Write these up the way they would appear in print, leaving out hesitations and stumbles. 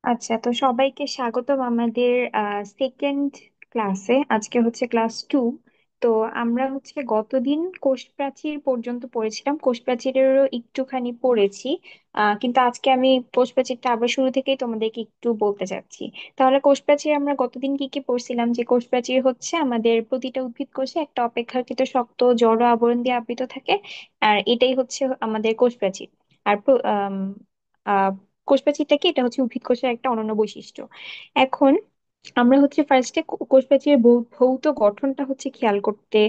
আচ্ছা, তো সবাইকে স্বাগতম আমাদের সেকেন্ড ক্লাসে। আজকে হচ্ছে ক্লাস 2। তো আমরা হচ্ছে গতদিন কোষ প্রাচীর পর্যন্ত পড়েছিলাম, কোষ প্রাচীরেরও একটুখানি পড়েছি। কিন্তু আজকে আমি কোষ প্রাচীরটা আবার শুরু থেকেই তোমাদেরকে একটু বলতে চাচ্ছি। তাহলে কোষ প্রাচীর আমরা গতদিন কি কি পড়ছিলাম, যে কোষ প্রাচীর হচ্ছে আমাদের প্রতিটা উদ্ভিদ কোষে একটা অপেক্ষাকৃত শক্ত জড় আবরণ দিয়ে আবৃত থাকে। আর এটাই হচ্ছে আমাদের কোষ প্রাচীর। আর কোষ প্রাচীরটা কি, এটা হচ্ছে উদ্ভিদ কোষের একটা অনন্য বৈশিষ্ট্য। এখন আমরা হচ্ছে ফার্স্টে কোষ প্রাচীরের ভৌত গঠনটা হচ্ছে খেয়াল করতে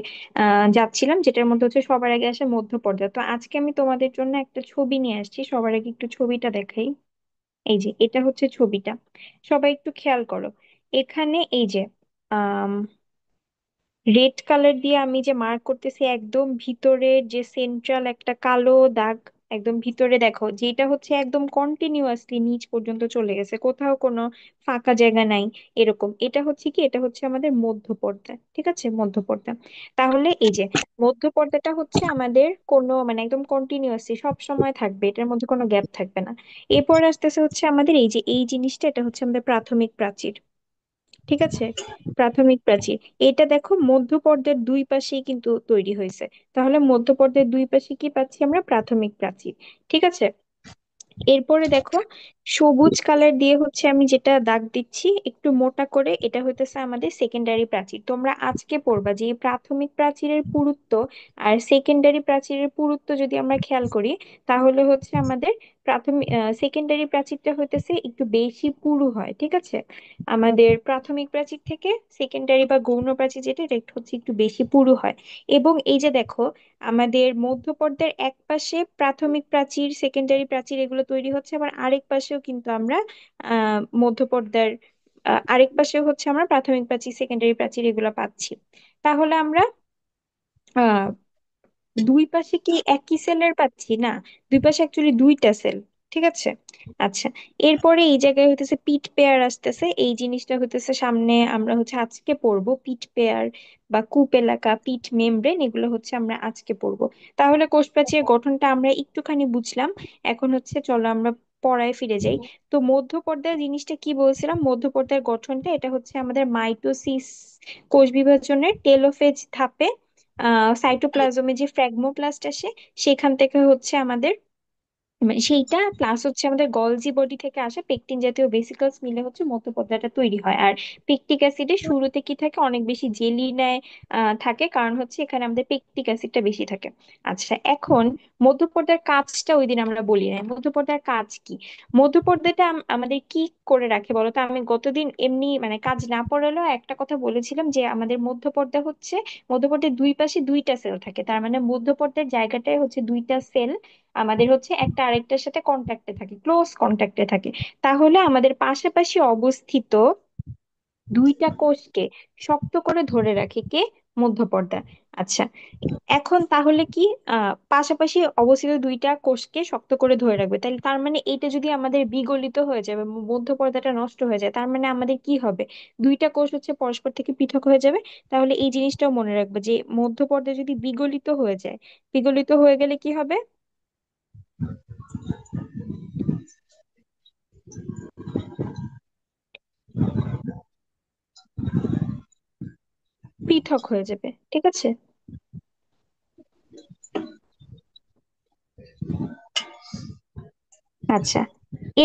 যাচ্ছিলাম, যেটার মধ্যে হচ্ছে সবার আগে আসে মধ্য পর্যায়। তো আজকে আমি তোমাদের জন্য একটা ছবি নিয়ে আসছি, সবার আগে একটু ছবিটা দেখাই। এই যে এটা হচ্ছে ছবিটা, সবাই একটু খেয়াল করো। এখানে এই যে রেড কালার দিয়ে আমি যে মার্ক করতেছি, একদম ভিতরের যে সেন্ট্রাল একটা কালো দাগ, একদম ভিতরে দেখো, যেটা হচ্ছে একদম কন্টিনিউয়াসলি নিচ পর্যন্ত চলে গেছে, কোথাও কোনো ফাঁকা জায়গা নাই। এরকম এটা হচ্ছে কি, এটা হচ্ছে আমাদের মধ্য পর্দা। ঠিক আছে, মধ্য পর্দা। তাহলে এই যে মধ্য পর্দাটা হচ্ছে আমাদের কোনো মানে একদম কন্টিনিউয়াসলি সব সময় থাকবে, এটার মধ্যে কোনো গ্যাপ থাকবে না। এরপর আসতেছে হচ্ছে আমাদের এই যে এই জিনিসটা, এটা হচ্ছে আমাদের প্রাথমিক প্রাচীর। ঠিক আছে, প্রাথমিক প্রাচীর। এটা দেখো মধ্যপর্দার দুই পাশেই কিন্তু তৈরি হয়েছে। তাহলে মধ্যপর্দার দুই পাশে কি পাচ্ছি আমরা, প্রাথমিক প্রাচীর। ঠিক আছে, এরপরে দেখো সবুজ কালার দিয়ে হচ্ছে আমি যেটা দাগ দিচ্ছি একটু মোটা করে, এটা হইতেছে আমাদের সেকেন্ডারি প্রাচীর। তোমরা আজকে পড়বা যে এই প্রাথমিক প্রাচীরের পুরুত্ব আর সেকেন্ডারি প্রাচীরের পুরুত্ব যদি আমরা খেয়াল করি, তাহলে হচ্ছে আমাদের প্রাথমিক সেকেন্ডারি প্রাচীরটা হইতেছে একটু বেশি পুরু হয়। ঠিক আছে, আমাদের প্রাথমিক প্রাচীর থেকে সেকেন্ডারি বা গৌণ প্রাচীর যেটা, এটা একটু হচ্ছে একটু বেশি পুরু হয়। এবং এই যে দেখো, আমাদের মধ্য পর্দার এক পাশে প্রাথমিক প্রাচীর সেকেন্ডারি প্রাচীর এগুলো তৈরি হচ্ছে, আবার আরেক পাশেও কিন্তু আমরা মধ্য পর্দার আরেক পাশেও হচ্ছে আমরা প্রাথমিক প্রাচীর সেকেন্ডারি প্রাচীর এগুলো পাচ্ছি। তাহলে আমরা আহ দুই পাশে কি একই সেলের পাচ্ছি না, দুই পাশে অ্যাকচুয়ালি দুইটা সেল। ঠিক আছে। আচ্ছা, এরপরে এই জায়গায় হইতেছে পিট পেয়ার আসতেছে, এই জিনিসটা হইতেছে সামনে আমরা হচ্ছে আজকে পড়বো। পিট পেয়ার বা কূপ এলাকা, পিট মেমব্রেন, এগুলো হচ্ছে আমরা আজকে পড়বো। তাহলে কোষ প্রাচীরের গঠনটা আমরা একটুখানি বুঝলাম। এখন হচ্ছে চলো আমরা পড়ায় ফিরে যাই। তো মধ্য পর্দার জিনিসটা কি বলছিলাম, মধ্য পর্দার গঠনটা এটা হচ্ছে আমাদের মাইটোসিস কোষ বিভাজনের টেলোফেজ ধাপে সাইটোপ্লাজমে যে ফ্র্যাগমোপ্লাস্ট আসে, সেখান থেকে হচ্ছে আমাদের মানে সেইটা প্লাস হচ্ছে আমাদের গলজি বডি থেকে আসে পেকটিন জাতীয় ভেসিকলস মিলে হচ্ছে মধ্যপর্দাটা তৈরি হয়। আর পেকটিক অ্যাসিডের শুরুতে কি থাকে, অনেক বেশি জেলি নেয় থাকে, কারণ হচ্ছে এখানে আমাদের পেকটিক অ্যাসিডটা বেশি থাকে। আচ্ছা, এখন মধ্যপর্দার কাজটা ওই দিন আমরা বলি না, মধ্যপর্দার কাজ কি। মধ্যপর্দাটা আমাদের কি করে রাখে বলতো। আমি গতদিন এমনি মানে কাজ না পড়ালেও একটা কথা বলেছিলাম যে আমাদের মধ্যপর্দা হচ্ছে, মধ্যপর্দার দুই পাশে দুইটা সেল থাকে, তার মানে মধ্যপর্দার জায়গাটায় হচ্ছে দুইটা সেল আমাদের হচ্ছে একটা আরেকটার সাথে কন্ট্যাক্টে থাকে, ক্লোজ কন্ট্যাক্টে থাকে। তাহলে আমাদের পাশাপাশি অবস্থিত দুইটা কোষকে শক্ত করে ধরে রাখে কে, মধ্যপর্দা। আচ্ছা, এখন তাহলে কি, পাশাপাশি অবস্থিত দুইটা কোষকে শক্ত করে ধরে রাখবে, তাহলে তার মানে এইটা যদি আমাদের বিগলিত হয়ে যায় বা মধ্য পর্দাটা নষ্ট হয়ে যায়, তার মানে আমাদের কি হবে, দুইটা কোষ হচ্ছে পরস্পর থেকে পৃথক হয়ে যাবে। তাহলে এই জিনিসটাও মনে রাখবে যে মধ্য পর্দা যদি বিগলিত হয়ে যায়, বিগলিত হয়ে গেলে কি হবে, পৃথক হয়ে যাবে। ঠিক আছে। আচ্ছা,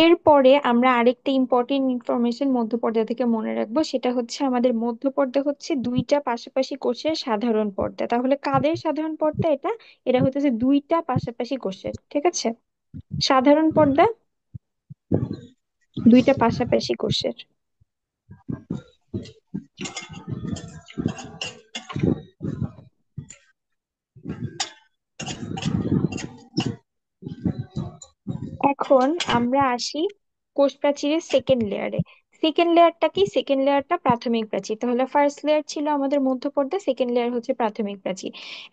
এরপরে আমরা আরেকটা ইম্পর্টেন্ট ইনফরমেশন মধ্যপর্দা থেকে মনে রাখবো, সেটা হচ্ছে আমাদের মধ্যপর্দা হচ্ছে দুইটা পাশাপাশি কোষের সাধারণ পর্দা। তাহলে কাদের সাধারণ পর্দা এটা, এটা হচ্ছে দুইটা পাশাপাশি কোষের। ঠিক আছে, সাধারণ পর্দা দুইটা পাশাপাশি কোষের। এখন আমরা আসি কোষ প্রাচীরের সেকেন্ড লেয়ারে। সেকেন্ড লেয়ারটা কি, সেকেন্ড লেয়ারটা প্রাথমিক প্রাচীর। তাহলে ফার্স্ট লেয়ার ছিল আমাদের মধ্যপর্দা, সেকেন্ড লেয়ার হচ্ছে প্রাথমিক প্রাচীর।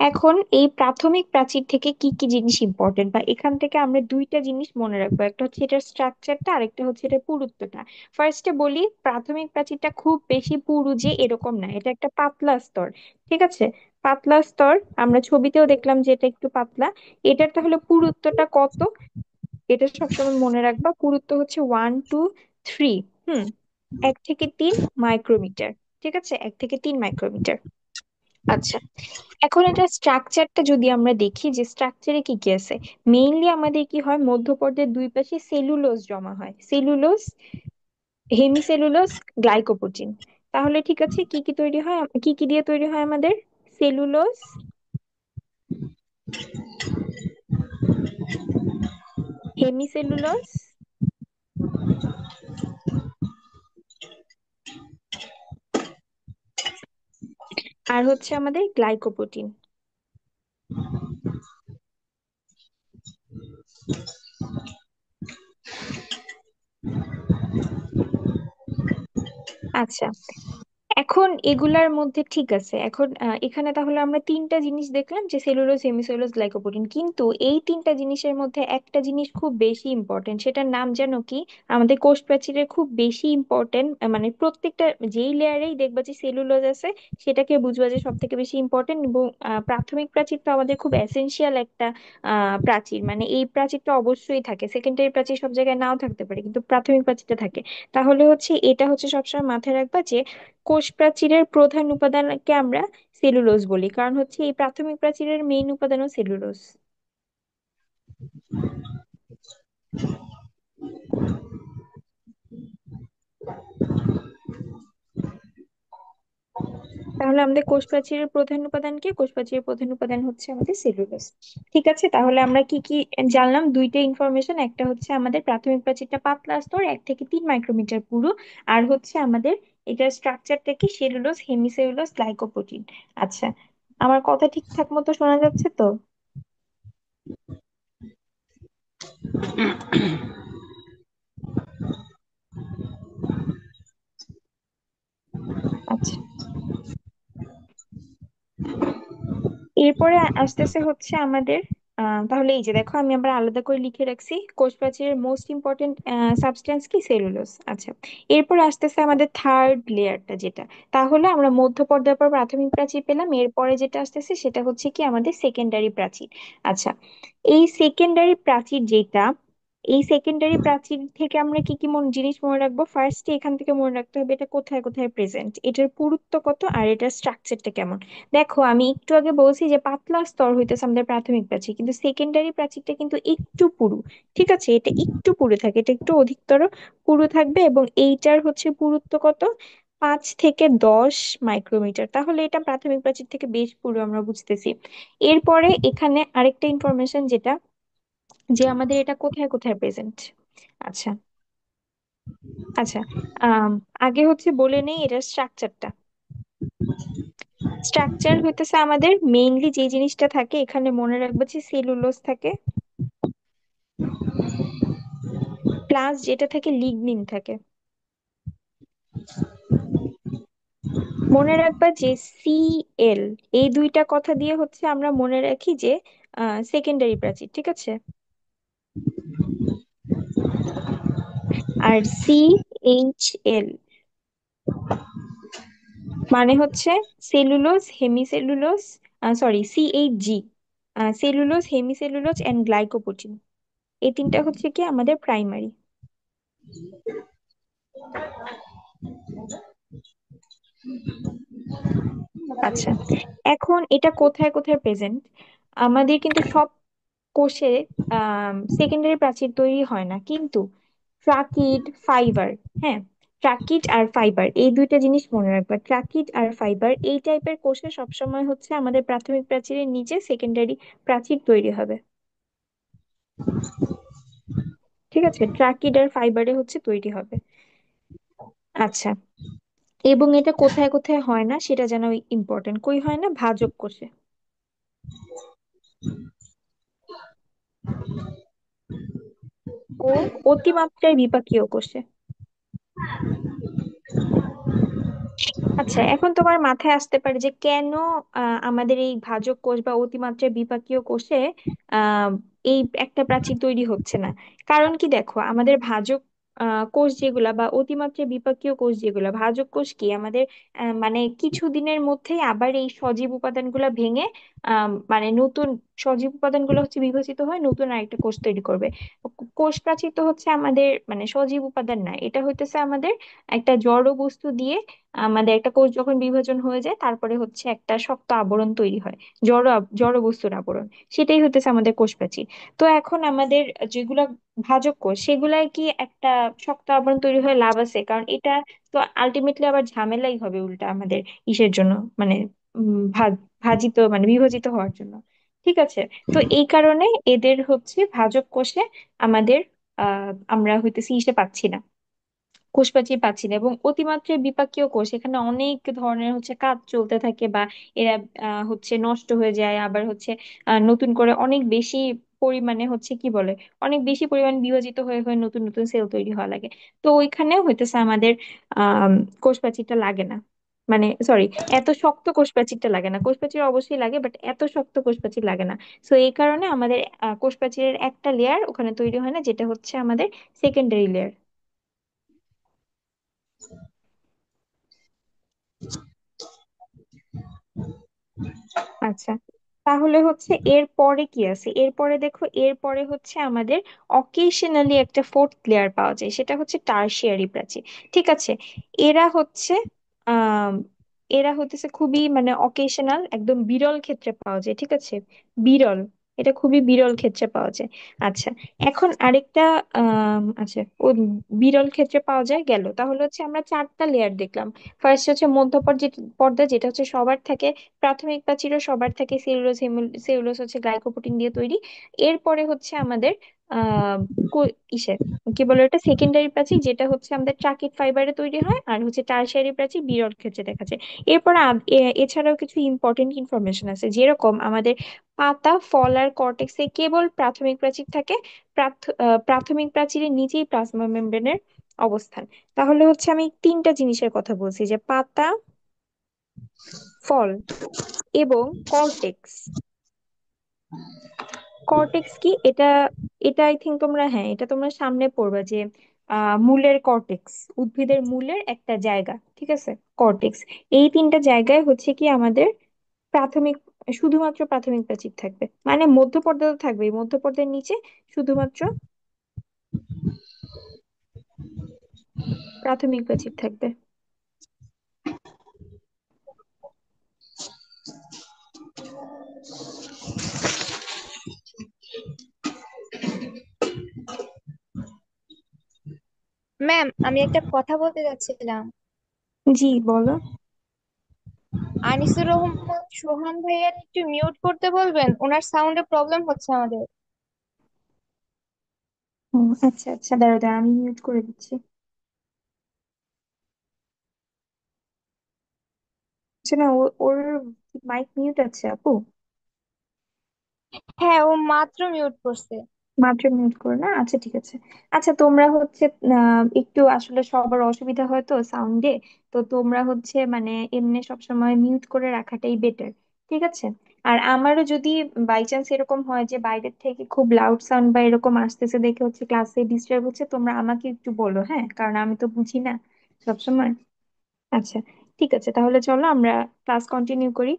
এখন এই প্রাথমিক প্রাচীর থেকে কি কি জিনিস ইম্পর্টেন্ট, বা এখান থেকে আমরা দুইটা জিনিস মনে রাখবো, একটা হচ্ছে এটার স্ট্রাকচারটা, আরেকটা হচ্ছে এটার পুরুত্বটা। ফার্স্টে বলি, প্রাথমিক প্রাচীরটা খুব বেশি পুরু যে এরকম না, এটা একটা পাতলা স্তর। ঠিক আছে, পাতলা স্তর। আমরা ছবিতেও দেখলাম যে এটা একটু পাতলা। এটার তাহলে পুরুত্বটা কত, এটা সবসময় মনে রাখবা, পুরুত্ব হচ্ছে 1 to থ্রি। হুম, 1 থেকে 3 মাইক্রোমিটার। ঠিক আছে, 1 থেকে 3 মাইক্রোমিটার। আচ্ছা, এখন এটা স্ট্রাকচারটা যদি আমরা দেখি যে স্ট্রাকচারে কি কি আছে, মেইনলি আমাদের কি হয়, মধ্যপর্দের দুই পাশে সেলুলোজ জমা হয়, সেলুলোজ, হেমিসেলুলোজ, গ্লাইকোপ্রোটিন। তাহলে ঠিক আছে, কি কি তৈরি হয়, কি কি দিয়ে তৈরি হয় আমাদের? সেলুলোজ, হেমিসেলুলোজ, আর হচ্ছে আমাদের গ্লাইকোপ্রোটিন। আচ্ছা, এখন এগুলার মধ্যে ঠিক আছে, এখন এখানে তাহলে আমরা তিনটা জিনিস দেখলাম, যে সেলুলোজ, হেমিসেলুলোজ, গ্লাইকোপ্রোটিন। কিন্তু এই তিনটা জিনিসের মধ্যে একটা জিনিস খুব বেশি ইম্পর্টেন্ট, সেটার নাম যেন কি? আমাদের কোষ প্রাচীরের খুব বেশি ইম্পর্টেন্ট, মানে প্রত্যেকটা যেই লেয়ারেই দেখবা যে সেলুলোজ আছে, সেটাকে বুঝবা যে সব থেকে বেশি ইম্পর্টেন্ট। এবং প্রাথমিক প্রাচীর তো আমাদের খুব এসেনশিয়াল একটা প্রাচীর, মানে এই প্রাচীরটা অবশ্যই থাকে, সেকেন্ডারি প্রাচীর সব জায়গায় নাও থাকতে পারে, কিন্তু প্রাথমিক প্রাচীরটা থাকে। তাহলে হচ্ছে এটা হচ্ছে সবসময় মাথায় রাখবা যে কোষ প্রাচীরের প্রধান উপাদানকে আমরা সেলুলোজ বলি, কারণ হচ্ছে এই প্রাথমিক প্রাচীরের মেইন উপাদানও সেলুলোজ। তাহলে আমাদের কোষ প্রাচীরের প্রধান উপাদান কি? কোষ প্রাচীরের প্রধান উপাদান হচ্ছে আমাদের সেলুলোজ। ঠিক আছে, তাহলে আমরা কি কি জানলাম? দুইটা ইনফরমেশন, একটা হচ্ছে আমাদের প্রাথমিক প্রাচীরটা পাতলা স্তর, 1 থেকে 3 মাইক্রোমিটার পুরু। আর হচ্ছে আমাদের এটার স্ট্রাকচারটা কি? Cellulose, hemicellulose, glycoprotein. আচ্ছা, আমার কথা ঠিকঠাক মতো শোনা যাচ্ছে তো? আচ্ছা, এরপরে আসতেছে হচ্ছে আমাদের তাহলে এই যে দেখো, আমি আবার আলাদা করে লিখে রাখছি, কোষ প্রাচীরের মোস্ট ইম্পর্টেন্ট সাবস্টেন্স কি? সেলুলোজ। আচ্ছা, এরপর আসতেছে আমাদের থার্ড লেয়ারটা যেটা, তাহলে আমরা মধ্য পর্যায়ের পর প্রাথমিক প্রাচীর পেলাম, এরপরে যেটা আসতেছে সেটা হচ্ছে কি? আমাদের সেকেন্ডারি প্রাচীর। আচ্ছা, এই সেকেন্ডারি প্রাচীর যেটা, এই সেকেন্ডারি প্রাচীর থেকে আমরা কি কি জিনিস মনে রাখবো? ফার্স্টে এখান থেকে মনে রাখতে হবে এটা কোথায় কোথায় প্রেজেন্ট, এটার পুরুত্ব কত, আর এটার স্ট্রাকচারটা কেমন। দেখো, আমি একটু আগে বলছি যে পাতলা স্তর হইতেছে আমাদের প্রাথমিক প্রাচীর, কিন্তু সেকেন্ডারি প্রাচীরটা কিন্তু একটু পুরু। ঠিক আছে, এটা একটু পুরু থাকে, এটা একটু অধিকতর পুরু থাকবে, এবং এইটার হচ্ছে পুরুত্ব কত? 5 থেকে 10 মাইক্রোমিটার। তাহলে এটা প্রাথমিক প্রাচীর থেকে বেশ পুরু, আমরা বুঝতেছি। এরপরে এখানে আরেকটা ইনফরমেশন যেটা, যে আমাদের এটা কোথায় কোথায় প্রেজেন্ট। আচ্ছা, আচ্ছা, আম, আগে হচ্ছে বলে নেই এটার স্ট্রাকচারটা। স্ট্রাকচার হইতেছে আমাদের মেইনলি যে জিনিসটা থাকে, এখানে মনে রাখবো যে সেলুলোজ থাকে, প্লাস যেটা থাকে লিগনিন থাকে। মনে রাখবা যে সিএল, এই দুইটা কথা দিয়ে হচ্ছে আমরা মনে রাখি যে সেকেন্ডারি প্রাচীর। ঠিক আছে, আর CHL মানে হচ্ছে cellulose, hemicellulose, sorry, CHG, cellulose, hemicellulose and glycoprotein. এই তিনটা হচ্ছে কি আমাদের প্রাইমারি। আচ্ছা, এখন এটা কোথায় কোথায় প্রেজেন্ট? আমাদের কিন্তু সব কোষে সেকেন্ডারি প্রাচীর তৈরি হয় না, কিন্তু ট্রাকিড, ফাইবার, হ্যাঁ, ট্রাকিড আর ফাইবার, এই দুইটা জিনিস মনে রাখবা, ট্রাকিড আর ফাইবার, এই টাইপের কোষে সবসময় হচ্ছে আমাদের প্রাথমিক প্রাচীরের নিচে সেকেন্ডারি প্রাচীর তৈরি হবে। ঠিক আছে, ট্রাকিড আর ফাইবারে হচ্ছে তৈরি হবে। আচ্ছা, এবং এটা কোথায় কোথায় হয় না সেটা যেন ইম্পর্টেন্ট, কই হয় না? ভাজক কোষে ও অতিমাত্রায় বিপাকীয় কোষে। আচ্ছা, এখন তোমার মাথায় আসতে পারে যে কেন আমাদের এই ভাজক কোষ বা অতিমাত্রায় বিপাকীয় কোষে আহ এই একটা প্রাচীর তৈরি হচ্ছে না। কারণ কি? দেখো, আমাদের ভাজক কোষ যেগুলা বা অতিমাত্রায় বিপাকীয় কোষ যেগুলা, ভাজক কোষ কি আমাদের মানে কিছুদিনের মধ্যেই আবার এই সজীব উপাদানগুলা ভেঙে মানে নতুন সজীব উপাদানগুলো হচ্ছে বিভাজিত হয়, নতুন আরেকটা কোষ তৈরি করবে। কোষ প্রাচীর তো হচ্ছে আমাদের মানে সজীব উপাদান না, এটা হইতেছে আমাদের একটা জড় বস্তু দিয়ে আমাদের একটা কোষ যখন বিভাজন হয়ে যায় তারপরে হচ্ছে একটা শক্ত আবরণ তৈরি হয়, জড় বস্তুর আবরণ, সেটাই হতেছে আমাদের কোষ প্রাচীর। তো এখন আমাদের যেগুলা ভাজক কোষ সেগুলায় কি একটা শক্ত আবরণ তৈরি হয়ে লাভ আছে? কারণ এটা তো আলটিমেটলি আবার ঝামেলাই হবে উল্টা আমাদের ইসের জন্য, মানে ভাজিত মানে বিভাজিত হওয়ার জন্য। ঠিক আছে, তো এই কারণে এদের হচ্ছে ভাজক কোষে আমাদের আমরা হইতেছি ইসে পাচ্ছি না, কোষপ্রাচীর পাচ্ছি না। এবং অতিমাত্রায় বিপাকীয় কোষ, এখানে অনেক ধরনের হচ্ছে কাজ চলতে থাকে, বা এরা হচ্ছে নষ্ট হয়ে যায়, আবার হচ্ছে নতুন করে অনেক বেশি পরিমাণে হচ্ছে কি বলে, অনেক বেশি পরিমাণ বিভাজিত হয়ে হয়ে নতুন নতুন সেল তৈরি হওয়া লাগে। তো ওইখানেও হইতেছে আমাদের আহ কোষপ্রাচীরটা লাগে না, মানে সরি, এত শক্ত কোষপ্রাচীরটা লাগে না। কোষপ্রাচীর অবশ্যই লাগে, বাট এত শক্ত কোষপ্রাচীর লাগে না। তো এই কারণে আমাদের কোষপ্রাচীরের একটা লেয়ার ওখানে তৈরি হয় না, যেটা হচ্ছে আমাদের সেকেন্ডারি লেয়ার। আচ্ছা, তাহলে হচ্ছে এরপরে কি আছে? এরপরে দেখো, এরপরে হচ্ছে আমাদের অকেশনালি একটা ফোর্থ লেয়ার পাওয়া যায়, সেটা হচ্ছে টারশিয়ারি প্রাচীর। ঠিক আছে, এরা হচ্ছে আহ এরা হতেছে খুবই মানে অকেশনাল, একদম বিরল ক্ষেত্রে পাওয়া যায়। ঠিক আছে, বিরল, এটা খুবই বিরল ক্ষেত্রে পাওয়া যায়। আচ্ছা, এখন আরেকটা আচ্ছা, ও বিরল ক্ষেত্রে পাওয়া যায় গেল, তাহলে হচ্ছে আমরা চারটা লেয়ার দেখলাম। ফার্স্ট হচ্ছে মধ্যপর্যায় পর্দা, যেটা হচ্ছে সবার থাকে, প্রাথমিক প্রাচীরও সবার থেকে, সেলুলোজ সেলুলোজ হচ্ছে গ্লাইকোপ্রোটিন দিয়ে তৈরি। এরপরে হচ্ছে আমাদের আহ ইসে কি বলে এটা, সেকেন্ডারি প্রাচীর, যেটা হচ্ছে আমাদের ট্রাকিক ফাইবারে তৈরি হয়, আর হচ্ছে টারশিয়ারি প্রাচীর বিরল ক্ষেত্রে দেখা যায়। এরপর এছাড়াও কিছু ইম্পর্টেন্ট ইনফরমেশন আছে, যেরকম আমাদের পাতা, ফল আর কর্টেক্সে কেবল প্রাথমিক প্রাচীর থাকে। প্রাথমিক প্রাচীরের নিচেই প্লাজমা মেমব্রেনের অবস্থান। তাহলে হচ্ছে আমি তিনটা জিনিসের কথা বলছি, যে পাতা, ফল এবং কর্টেক্স। কর্টেক্স কি এটা? এটা আই থিঙ্ক তোমরা, হ্যাঁ এটা তোমরা সামনে পড়বা যে মূলের কর্টেক্স, উদ্ভিদের মূলের একটা জায়গা। ঠিক আছে, কর্টেক্স। এই তিনটা জায়গায় হচ্ছে কি আমাদের প্রাথমিক, শুধুমাত্র প্রাথমিক প্রাচীর থাকবে, মানে মধ্যপর্দা তো থাকবেই, মধ্যপর্দার নিচে শুধুমাত্র প্রাথমিক প্রাচীর থাকবে। ম্যাম, আমি একটা কথা বলতে যাচ্ছিলাম। জি বলো। আনিসুর রহমান সোহান ভাইয়ার একটু মিউট করতে বলবেন, ওনার সাউন্ডে প্রবলেম হচ্ছে আমাদের। ও আচ্ছা আচ্ছা, দাঁড়াও দাঁড়াও, আমি মিউট করে দিচ্ছি। আচ্ছা না, ওর মাইক মিউট আছে আপু? হ্যাঁ, ও মাত্র মিউট করছে। মাত্র মিউট করে না, আচ্ছা ঠিক আছে। আচ্ছা, তোমরা হচ্ছে একটু আসলে সবার অসুবিধা হয় তো সাউন্ডে, তো তোমরা হচ্ছে মানে এমনি সবসময় মিউট করে রাখাটাই বেটার। ঠিক আছে, আর আমারও যদি বাই চান্স এরকম হয় যে বাইরের থেকে খুব লাউড সাউন্ড বা এরকম আসতেছে দেখে হচ্ছে ক্লাসে ডিস্টার্ব হচ্ছে, তোমরা আমাকে একটু বলো, হ্যাঁ, কারণ আমি তো বুঝি না সবসময়। আচ্ছা, ঠিক আছে, তাহলে চলো আমরা ক্লাস কন্টিনিউ করি।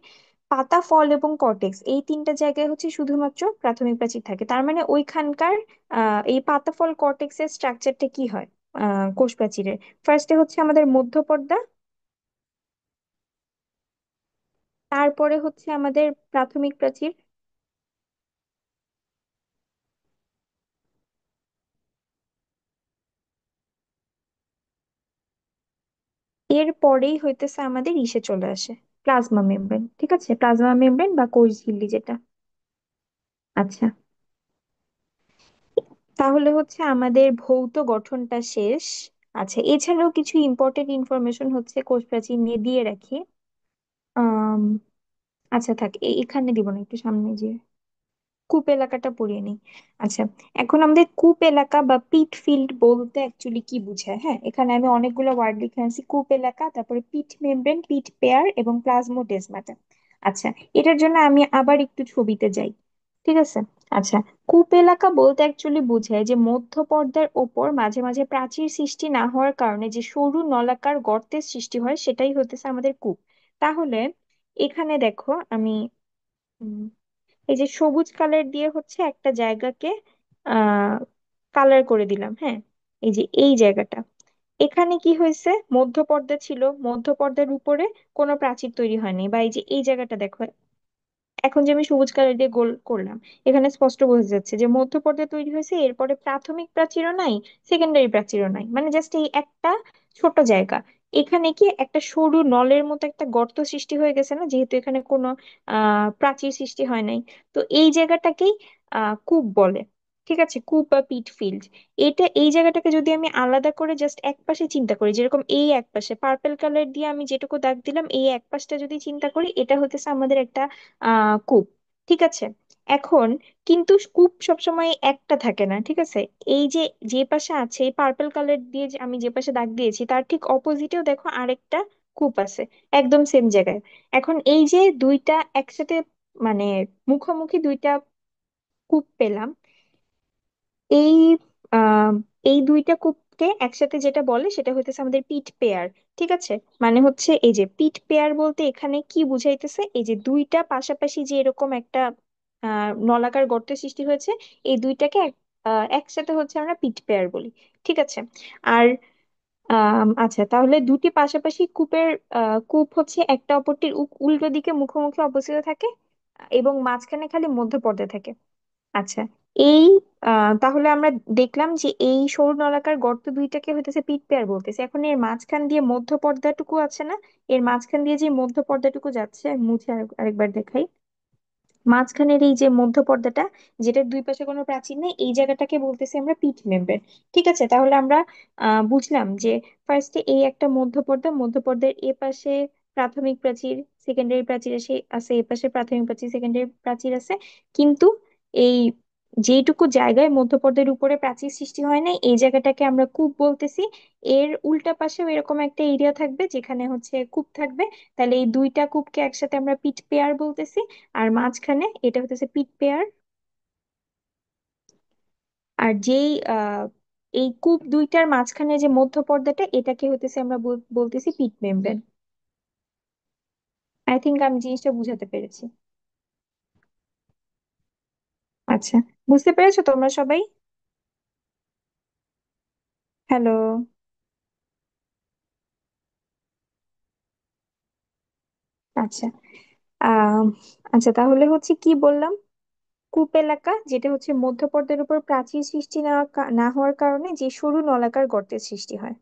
পাতা, ফল এবং কর্টেক্স, এই তিনটা জায়গায় হচ্ছে শুধুমাত্র প্রাথমিক প্রাচীর থাকে। তার মানে ওইখানকার এই পাতা, ফল, কর্টেক্সের স্ট্রাকচারটা কি হয় কোষ প্রাচীরের? ফার্স্টে হচ্ছে আমাদের মধ্যপর্দা, তারপরে হচ্ছে আমাদের প্রাথমিক প্রাচীর, এর পরেই হইতেছে আমাদের ইসে চলে আসে প্লাজমা মেমব্রেন। ঠিক আছে, প্লাজমা মেমব্রেন বা কোষ ঝিল্লি যেটা। আচ্ছা, তাহলে হচ্ছে আমাদের ভৌত গঠনটা শেষ। আচ্ছা, এছাড়াও কিছু ইম্পর্টেন্ট ইনফরমেশন হচ্ছে কোষ প্রাচীর নিয়ে দিয়ে রাখি। আম, আচ্ছা থাক, এখানে দিব না, একটু সামনে যে কূপ এলাকাটা পড়িয়ে নিই। আচ্ছা, এখন আমাদের কূপ এলাকা বা পিট ফিল্ড বলতে অ্যাকচুয়ালি কি বোঝায়? হ্যাঁ, এখানে আমি অনেকগুলো ওয়ার্ড লিখে আনছি, কূপ এলাকা, তারপরে পিট মেমব্রেন, পিট পেয়ার এবং প্লাজমোডেসমাটা। আচ্ছা, এটার জন্য আমি আবার একটু ছবিতে যাই। ঠিক আছে, আচ্ছা, কূপ এলাকা বলতে অ্যাকচুয়ালি বোঝায় যে মধ্য পর্দার ওপর মাঝে মাঝে প্রাচীর সৃষ্টি না হওয়ার কারণে যে সরু নলাকার গর্তের সৃষ্টি হয়, সেটাই হতেছে আমাদের কূপ। তাহলে এখানে দেখো, আমি উম, এই যে সবুজ কালার দিয়ে হচ্ছে একটা জায়গাকে আহ কালার করে দিলাম, হ্যাঁ। এই যে এই জায়গাটা, এখানে কি হয়েছে, মধ্যপর্দা ছিল, মধ্যপর্দার উপরে কোনো প্রাচীর তৈরি হয়নি। বা এই যে এই জায়গাটা দেখো, এখন যে আমি সবুজ কালার দিয়ে গোল করলাম, এখানে স্পষ্ট বোঝা যাচ্ছে যে মধ্যপর্দা তৈরি হয়েছে, এরপরে প্রাথমিক প্রাচীরও নাই, সেকেন্ডারি প্রাচীরও নাই, মানে জাস্ট এই একটা ছোট জায়গা। এখানে কি একটা সরু নলের মতো একটা গর্ত সৃষ্টি হয়ে গেছে না, যেহেতু এখানে কোনো প্রাচীর সৃষ্টি হয় নাই। তো এই জায়গাটাকেই কূপ বলে। ঠিক আছে, কূপ বা পিট ফিল্ড। এই জায়গাটাকে যদি আমি আলাদা করে জাস্ট এক পাশে চিন্তা করি, যেরকম এই এক পাশে পার্পল কালার দিয়ে আমি যেটুকু দাগ দিলাম, এই এক পাশটা যদি চিন্তা করি, এটা হতেছে আমাদের একটা কূপ। ঠিক আছে। এখন কিন্তু কূপ সবসময় একটা থাকে না, ঠিক আছে। এই যে যে পাশে আছে, এই পার্পল কালার দিয়ে যে আমি যে পাশে দাগ দিয়েছি, তার ঠিক অপোজিটেও দেখো আরেকটা কূপ আছে, একদম সেম জায়গায়। এখন এই যে দুইটা একসাথে, মানে মুখোমুখি দুইটা কূপ পেলাম, এই আহ এই দুইটা কূপকে একসাথে যেটা বলে সেটা হইতেছে আমাদের পিট পেয়ার। ঠিক আছে। মানে হচ্ছে এই যে পিট পেয়ার বলতে এখানে কি বুঝাইতেছে, এই যে দুইটা পাশাপাশি যে এরকম একটা নলাকার গর্তের সৃষ্টি হয়েছে, এই দুইটাকে একসাথে হচ্ছে আমরা পিট পেয়ার বলি। ঠিক আছে। আর আচ্ছা, তাহলে দুটি পাশাপাশি কূপ হচ্ছে একটা অপরটির উল্টো দিকে মুখোমুখি অবস্থিত থাকে, এবং মাঝখানে খালি মধ্য পর্দা থাকে। আচ্ছা, এই তাহলে আমরা দেখলাম যে এই সরু নলাকার গর্ত দুইটাকে হইতেছে পিট পেয়ার বলতেছে। এখন এর মাঝখান দিয়ে মধ্য পর্দাটুকু আছে না, এর মাঝখান দিয়ে যে মধ্য পর্দাটুকু যাচ্ছে, আমি মুছে আরেকবার দেখাই। মাঝখানের এই যে মধ্য পর্দাটা, যেটার দুই পাশে কোনো প্রাচীর নেই, এই জায়গাটাকে বলতেছি আমরা পিট মেমব্রেন। ঠিক আছে, তাহলে আমরা বুঝলাম যে ফার্স্টে এই একটা মধ্য পর্দা, মধ্য পর্দার এ পাশে প্রাথমিক প্রাচীর, সেকেন্ডারি প্রাচীর আছে, এ পাশে প্রাথমিক প্রাচীর, সেকেন্ডারি প্রাচীর আছে। কিন্তু এই যেটুকু জায়গায় মধ্য পর্দার উপরে প্রাচীর সৃষ্টি হয় না, এই জায়গাটাকে আমরা কূপ বলতেছি। এর উল্টা পাশেও এরকম একটা এরিয়া থাকবে যেখানে হচ্ছে কূপ থাকবে। তাহলে এই দুইটা কূপকে একসাথে আমরা পিট পেয়ার বলতেছি। আর মাঝখানে এটা হতেছে পিট পেয়ার। আর যেই এই কূপ দুইটার মাঝখানে যে মধ্য পর্দাটা, এটাকে হতেছে আমরা বলতেছি পিট মেমব্রেন। আই থিংক আমি জিনিসটা বুঝাতে পেরেছি। আচ্ছা, বুঝতে পেরেছো তোমরা সবাই? হ্যালো। আচ্ছা। আহ আচ্ছা, তাহলে হচ্ছে কি বললাম, কূপ এলাকা যেটা হচ্ছে মধ্য পর্দার উপর প্রাচীর সৃষ্টি না হওয়ার কারণে যে সরু নলাকার গর্তের সৃষ্টি হয়।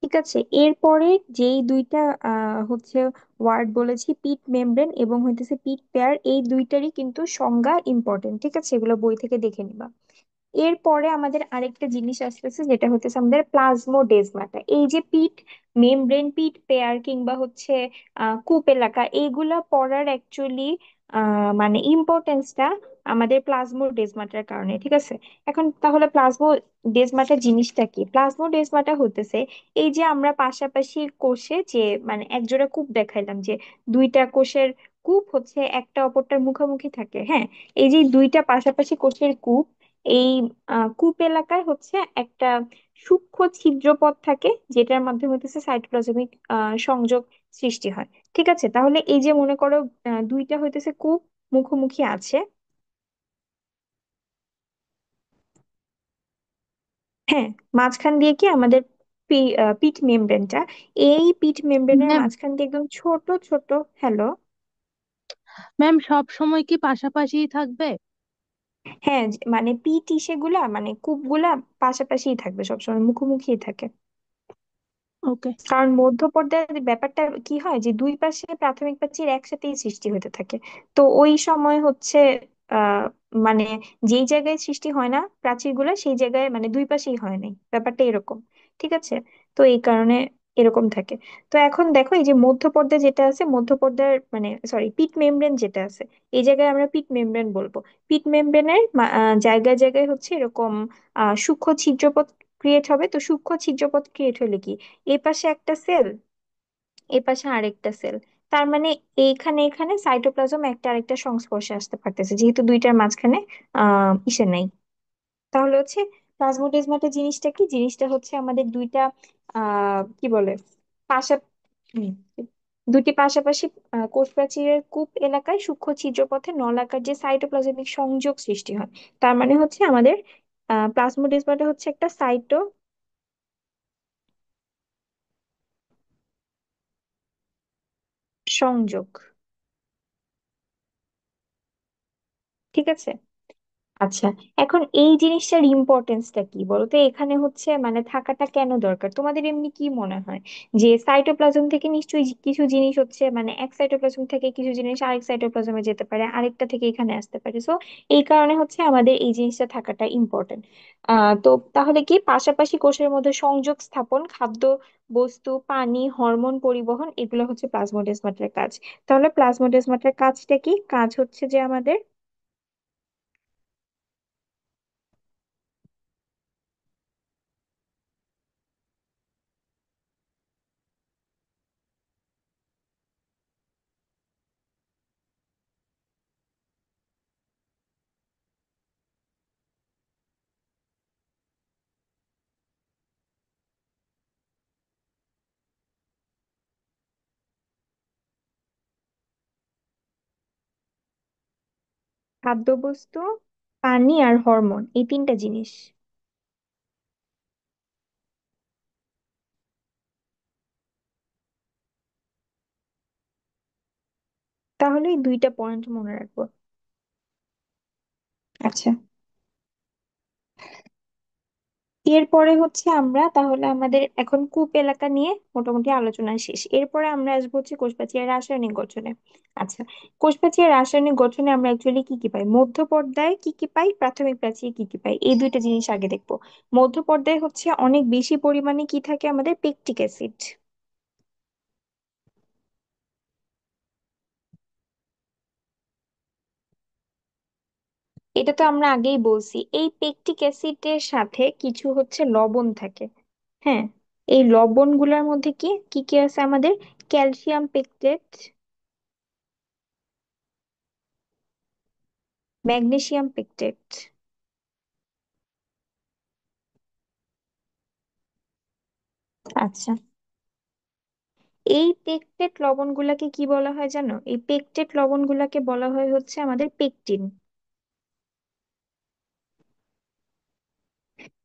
ঠিক আছে, এরপরে যেই দুইটা হচ্ছে ওয়ার্ড বলেছি, পিট মেমব্রেন এবং হইতেছে পিট পেয়ার, এই দুইটারই কিন্তু সংজ্ঞা ইম্পর্টেন্ট। ঠিক আছে, এগুলো বই থেকে দেখে নিবা। এরপরে আমাদের আরেকটা জিনিস আসতেছে, যেটা হচ্ছে আমাদের প্লাজমোডেজমাটা। এই যে পিট মেমব্রেন, পিট পেয়ার কিংবা হচ্ছে কূপ এলাকা, এইগুলা পড়ার অ্যাকচুয়ালি মানে ইম্পর্টেন্সটা আমাদের প্লাজমোডেজমাটার কারণে। ঠিক আছে। এখন তাহলে প্লাজমোডেজমাটা জিনিসটা কি? প্লাজমোডেজমাটা হতেছে এই যে আমরা পাশাপাশি কোষে যে, মানে একজোড়া কূপ দেখাইলাম যে দুইটা কোষের কূপ হচ্ছে একটা অপরটার মুখোমুখি থাকে, হ্যাঁ। এই যে দুইটা পাশাপাশি কোষের কূপ, এই কূপ এলাকায় হচ্ছে একটা সূক্ষ্ম ছিদ্রপথ থাকে, যেটার মাধ্যমে হচ্ছে সাইটোপ্লাজমিক সংযোগ সৃষ্টি হয়। ঠিক আছে, তাহলে এই যে মনে করো দুইটা হইতেছে কূপ মুখোমুখি আছে, হ্যাঁ। মাঝখান দিয়ে কি আমাদের পিট মেমব্রেনটা, এই পিট মেমব্রেনের ম্যাম, মাঝখান দিয়ে একদম ছোট ছোট। হ্যালো। ম্যাম সব সময় কি পাশাপাশি থাকবে? হ্যাঁ, মানে পিট ইসেগুলা, মানে কূপগুলা পাশাপাশিই থাকবে, সবসময় মুখোমুখি থাকে। ওকে। কারণ মধ্যপর্দার ব্যাপারটা কি হয়, যে দুই পাশে প্রাথমিক প্রাচীর একসাথেই সৃষ্টি হতে থাকে। তো ওই সময় হচ্ছে আহ মানে যেই জায়গায় সৃষ্টি হয় না প্রাচীরগুলো, সেই জায়গায় মানে দুই পাশেই হয় নাই, ব্যাপারটা এরকম। ঠিক আছে? তো এই কারণে এরকম থাকে। তো এখন দেখো, এই যে মধ্যপর্দা যেটা আছে, মধ্যপর্দার মানে সরি পিট মেমব্রেন যেটা আছে, এই জায়গায় আমরা পিট মেমব্রেন বলবো। পিট মেমব্রেনের জায়গায় জায়গায় হচ্ছে এরকম সূক্ষ্ম ছিদ্রপথ ক্রিয়েট হবে। তো সূক্ষ্ম ছিদ্রপথ ক্রিয়েট হলে কি, এই পাশে একটা সেল, এ পাশে আরেকটা সেল, তার মানে এইখানে এখানে সাইটোপ্লাজম একটা আরেকটা সংস্পর্শে আসতে পারতেছে, যেহেতু দুইটার মাঝখানে ইসে নাই। তাহলে হচ্ছে প্লাজমোডেজমাটা জিনিসটা কি, জিনিসটা হচ্ছে আমাদের দুইটা কি বলে, পাশা হুম, দুটি পাশাপাশি কোষ প্রাচীরের কূপ এলাকায় সূক্ষ্ম ছিদ্রপথে নলাকার যে সাইটোপ্লাজমিক সংযোগ সৃষ্টি হয়। তার মানে হচ্ছে আমাদের প্লাজমোডেজমাটা হচ্ছে একটা সাইটো সংযোগ। ঠিক আছে? আচ্ছা, এখন এই জিনিসটার ইম্পর্টেন্সটা কি বলতো, এখানে হচ্ছে মানে থাকাটা কেন দরকার তোমাদের এমনি কি মনে হয়? যে সাইটোপ্লাজম থেকে নিশ্চয়ই কিছু জিনিস হচ্ছে মানে এক সাইটোপ্লাজম থেকে কিছু জিনিস আরেক সাইটোপ্লাজমে যেতে পারে, আরেকটা থেকে এখানে আসতে পারে। সো এই কারণে হচ্ছে আমাদের এই জিনিসটা থাকাটা ইম্পর্টেন্ট। তো তাহলে কি পাশাপাশি কোষের মধ্যে সংযোগ স্থাপন, খাদ্য বস্তু, পানি, হরমোন পরিবহন, এগুলো হচ্ছে প্লাজমোডেসমাটার কাজ। তাহলে প্লাজমোডেসমাটার কাজটা কি? কাজ হচ্ছে যে আমাদের খাদ্যবস্তু, পানি আর হরমোন, এই তিনটা জিনিস। তাহলে এই দুইটা পয়েন্ট মনে রাখবো। আচ্ছা, এরপরে হচ্ছে আমরা তাহলে আমাদের এখন কূপ এলাকা নিয়ে মোটামুটি আলোচনা শেষ। এরপরে আমরা আসবো হচ্ছে কোষপ্রাচীরের রাসায়নিক গঠনে। আচ্ছা, কোষপ্রাচীরের রাসায়নিক গঠনে আমরা অ্যাকচুয়ালি কি কি পাই, মধ্যপর্দায় কি কি পাই, প্রাথমিক প্রাচীরে কি কি পাই, এই দুইটা জিনিস আগে দেখবো। মধ্যপর্দায় হচ্ছে অনেক বেশি পরিমাণে কি থাকে, আমাদের পেকটিক অ্যাসিড। এটা তো আমরা আগেই বলছি, এই পেকটিক অ্যাসিডের সাথে কিছু হচ্ছে লবণ থাকে। হ্যাঁ, এই লবণগুলোর মধ্যে কি কি কি আছে আমাদের, ক্যালসিয়াম পেকটেট, ম্যাগনেসিয়াম পেকটেট। আচ্ছা, এই পেকটেট লবণগুলাকে কি বলা হয় জানো? এই পেকটেট লবণগুলাকে বলা হয় হচ্ছে আমাদের পেকটিন।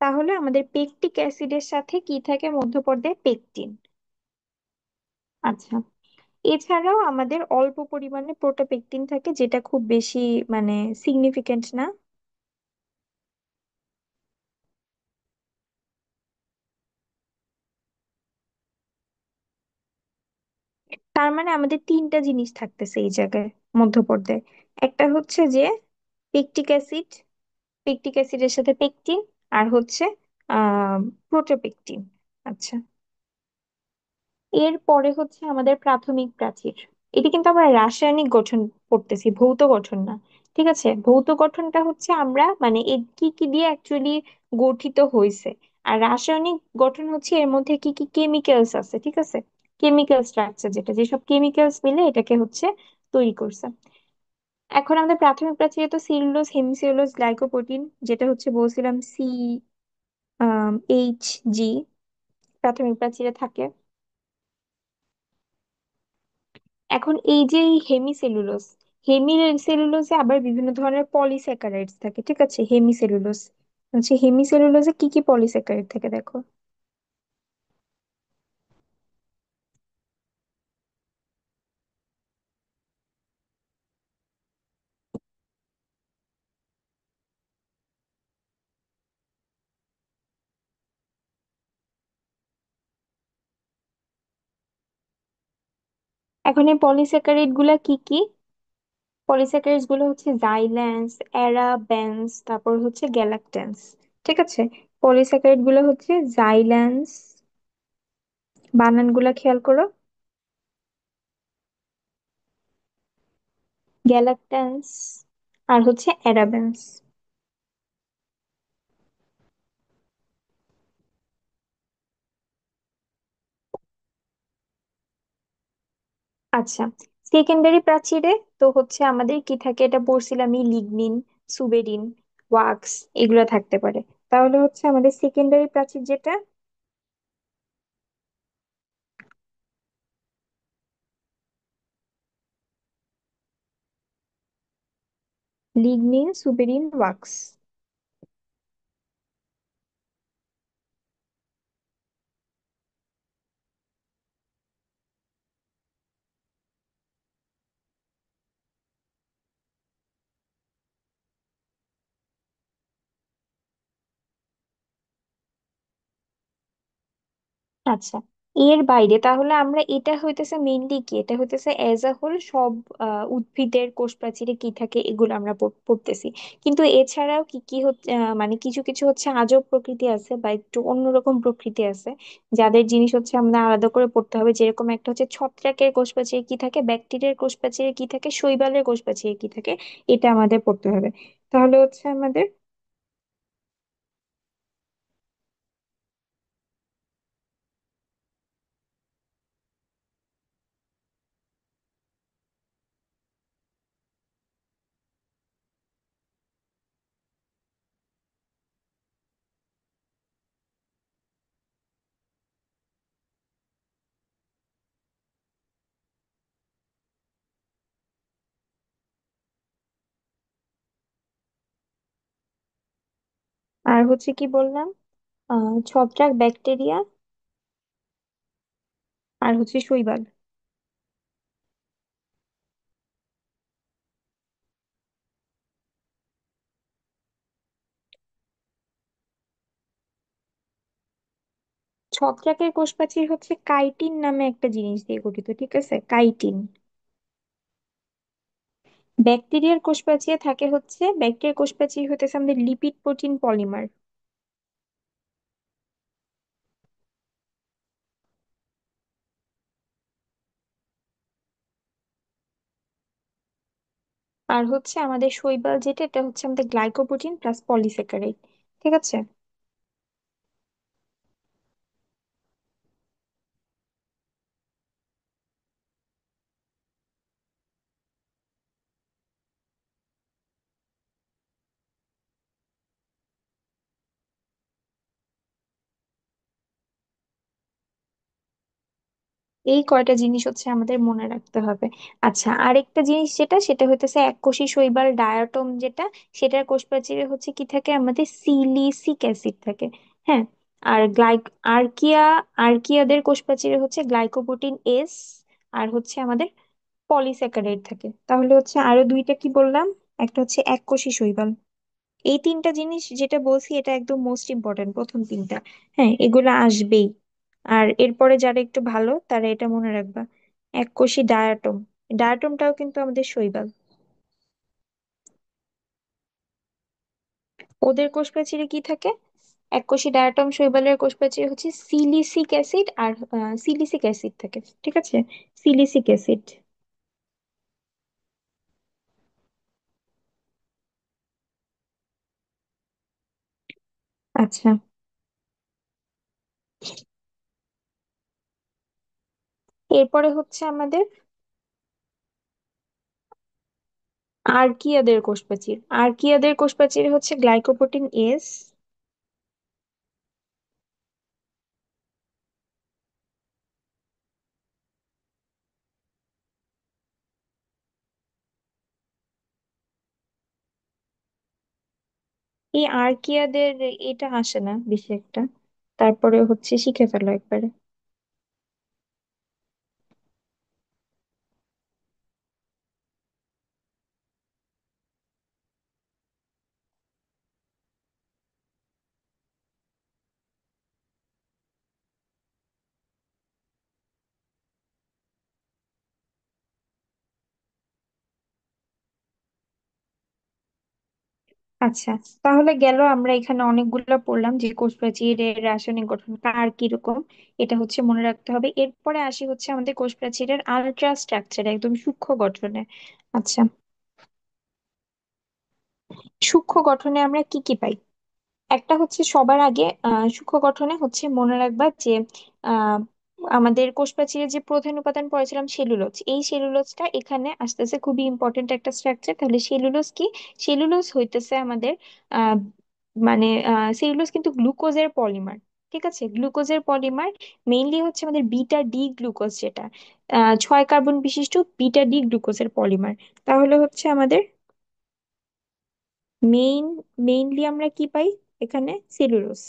তাহলে আমাদের পেকটিক অ্যাসিডের সাথে কি থাকে মধ্যপর্দায়, পেকটিন। আচ্ছা, এছাড়াও আমাদের অল্প পরিমাণে প্রোটোপেকটিন থাকে, যেটা খুব বেশি মানে সিগনিফিকেন্ট না। তার মানে আমাদের তিনটা জিনিস থাকতেছে এই জায়গায় মধ্যপর্দায়। একটা হচ্ছে যে পেকটিক অ্যাসিড, পেকটিক অ্যাসিডের সাথে পেকটিন, আর হচ্ছে আহ প্রোটোপেকটিন। আচ্ছা, এরপরে হচ্ছে আমাদের প্রাথমিক প্রাচীর। এটি কিন্তু আমরা রাসায়নিক গঠন পড়তেছি, ভৌত গঠন না। ঠিক আছে? ভৌত গঠনটা হচ্ছে আমরা মানে এর কি কি দিয়ে অ্যাকচুয়ালি গঠিত হয়েছে, আর রাসায়নিক গঠন হচ্ছে এর মধ্যে কি কি কেমিক্যালস আছে। ঠিক আছে? কেমিক্যাল স্ট্রাকচার, যেটা যেসব কেমিক্যালস মিলে এটাকে হচ্ছে তৈরি করছে। এখন আমাদের প্রাথমিক প্রাচীরে তো সেলুলোজ, হেমিসেলুলোজ, গ্লাইকোপ্রোটিন, যেটা হচ্ছে বলছিলাম এইচ জি, প্রাথমিক প্রাচীরে থাকে। এখন এই যে হেমিসেলুলোজ, হেমিসেলুলোজে আবার বিভিন্ন ধরনের পলিস্যাকারাইডস থাকে। ঠিক আছে? হেমিসেলুলোজ হচ্ছে, হেমিসেলুলোজে কি কি পলিস্যাকারাইড থাকে দেখো। এখন এই পলিস্যাকারাইড গুলা কি কি? পলিস্যাকারাইডস গুলো হচ্ছে জাইল্যান্স, অ্যারাবেন্স, তারপর হচ্ছে গ্যালাকটেন্স। ঠিক আছে, পলিস্যাকারাইড গুলো হচ্ছে জাইল্যান্স, বানানগুলা খেয়াল করো, গ্যালাকটেন্স, আর হচ্ছে অ্যারাবেন্স। আচ্ছা, সেকেন্ডারি প্রাচীরে তো হচ্ছে আমাদের কি থাকে, এটা পড়ছিলামই, লিগনিন, সুবেরিন, ওয়াক্স, এগুলো থাকতে পারে। তাহলে হচ্ছে আমাদের সেকেন্ডারি প্রাচীর যেটা, লিগনিন, সুবেরিন, ওয়াক্স। আচ্ছা, এর বাইরে তাহলে আমরা এটা হইতেছে মেইনলি কি, এটা হইতেছে এজ আ হোল সব উদ্ভিদের কোষ প্রাচীরে কি থাকে এগুলো আমরা পড়তেছি। কিন্তু এছাড়াও কি কি হচ্ছে, মানে কিছু কিছু হচ্ছে আজব প্রকৃতি আছে বা একটু অন্যরকম প্রকৃতি আছে, যাদের জিনিস হচ্ছে আমরা আলাদা করে পড়তে হবে। যেরকম একটা হচ্ছে ছত্রাকের কোষ প্রাচীরে কি থাকে, ব্যাকটেরিয়ার কোষ প্রাচীরে কি থাকে, শৈবালের কোষ প্রাচীরে কি থাকে, এটা আমাদের পড়তে হবে। তাহলে হচ্ছে আমাদের, আর হচ্ছে কি বললাম, ছত্রাক, ব্যাকটেরিয়া, আর হচ্ছে শৈবাল। ছত্রাকের কোষপ্রাচীর হচ্ছে কাইটিন নামে একটা জিনিস দিয়ে গঠিত, ঠিক আছে, কাইটিন। ব্যাকটেরিয়ার কোষপ্রাচীরে থাকে হচ্ছে, ব্যাকটেরিয়ার কোষপ্রাচীর হইতেছে আমাদের লিপিড প্রোটিন পলিমার। আর হচ্ছে আমাদের শৈবাল যেটা, এটা হচ্ছে আমাদের গ্লাইকোপ্রোটিন প্লাস পলিস্যাকারাইড। ঠিক আছে। এই কয়টা জিনিস হচ্ছে আমাদের মনে রাখতে হবে। আচ্ছা, আরেকটা জিনিস যেটা, সেটা হইতেছে এককোষী শৈবাল ডায়াটম যেটা, সেটার কোষ প্রাচীরে হচ্ছে কি থাকে, আমাদের সিলিসিক অ্যাসিড থাকে। হ্যাঁ। আর আর্কিয়া, আর্কিয়াদের কোষ প্রাচীরে হচ্ছে গ্লাইকোপ্রোটিন এস, আর হচ্ছে আমাদের পলিস্যাকারাইড থাকে। তাহলে হচ্ছে আরো দুইটা কি বললাম, একটা হচ্ছে এককোষী শৈবাল। এই তিনটা জিনিস যেটা বলছি এটা একদম মোস্ট ইম্পর্টেন্ট, প্রথম তিনটা। হ্যাঁ, এগুলো আসবেই। আর এরপরে যারা একটু ভালো তারা এটা মনে রাখবা, এককোষী ডায়াটম, ডায়াটমটাও কিন্তু আমাদের শৈবাল। ওদের কোষ প্রাচীরে কি থাকে, এককোষী ডায়াটম শৈবালের কোষ প্রাচীরে হচ্ছে সিলিসিক অ্যাসিড আর সিলিসিক অ্যাসিড থাকে। ঠিক আছে, সিলিসিক অ্যাসিড। আচ্ছা, এরপরে হচ্ছে আমাদের আর্কিয়াদের কোষ প্রাচীর। আর্কিয়াদের কোষ প্রাচীরে হচ্ছে গ্লাইকোপ্রোটিন এস। এই আর্কিয়াদের এটা আসে না বেশি একটা, তারপরে হচ্ছে শিখে ফেলো একবারে। আচ্ছা, তাহলে গেল আমরা এখানে অনেকগুলো পড়লাম যে কোষ প্রাচীরের রাসায়নিক গঠন কার কিরকম, এটা হচ্ছে মনে রাখতে হবে। এরপরে আসি হচ্ছে আমাদের কোষ প্রাচীরের আলট্রা স্ট্রাকচার, একদম সূক্ষ্ম গঠনে। আচ্ছা, সূক্ষ্ম গঠনে আমরা কি কি পাই? একটা হচ্ছে সবার আগে সূক্ষ্ম গঠনে হচ্ছে মনে রাখবা যে আহ আমাদের কোষ প্রাচীরের যে প্রধান উপাদান পড়েছিলাম সেলুলোজ, এই সেলুলোজটা এখানে আসতেছে খুবই ইম্পর্টেন্ট একটা স্ট্রাকচার। তাহলে সেলুলোজ কি? সেলুলোজ হইতেছে আমাদের আহ মানে সেলুলোজ কিন্তু গ্লুকোজের পলিমার। ঠিক আছে, গ্লুকোজের পলিমার। মেইনলি হচ্ছে আমাদের বিটা ডি গ্লুকোজ, যেটা 6 কার্বন বিশিষ্ট বিটা ডি গ্লুকোজের পলিমার। তাহলে হচ্ছে আমাদের মেইন মেইনলি আমরা কি পাই এখানে? সেলুলোজ।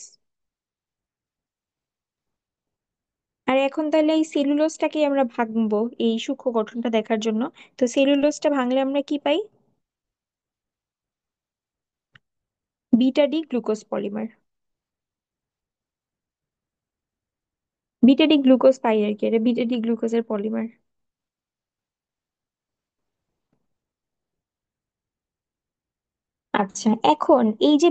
আর এখন তাহলে এই সেলুলোজটাকে আমরা ভাঙবো এই সূক্ষ্ম গঠনটা দেখার জন্য। তো সেলুলোজটা ভাঙলে আমরা কি পাই? Beta D glucose polymer. Beta D glucose পাই আর কি, এটা বিটা ডি গ্লুকোজের পলিমার। আচ্ছা, এখন এই যে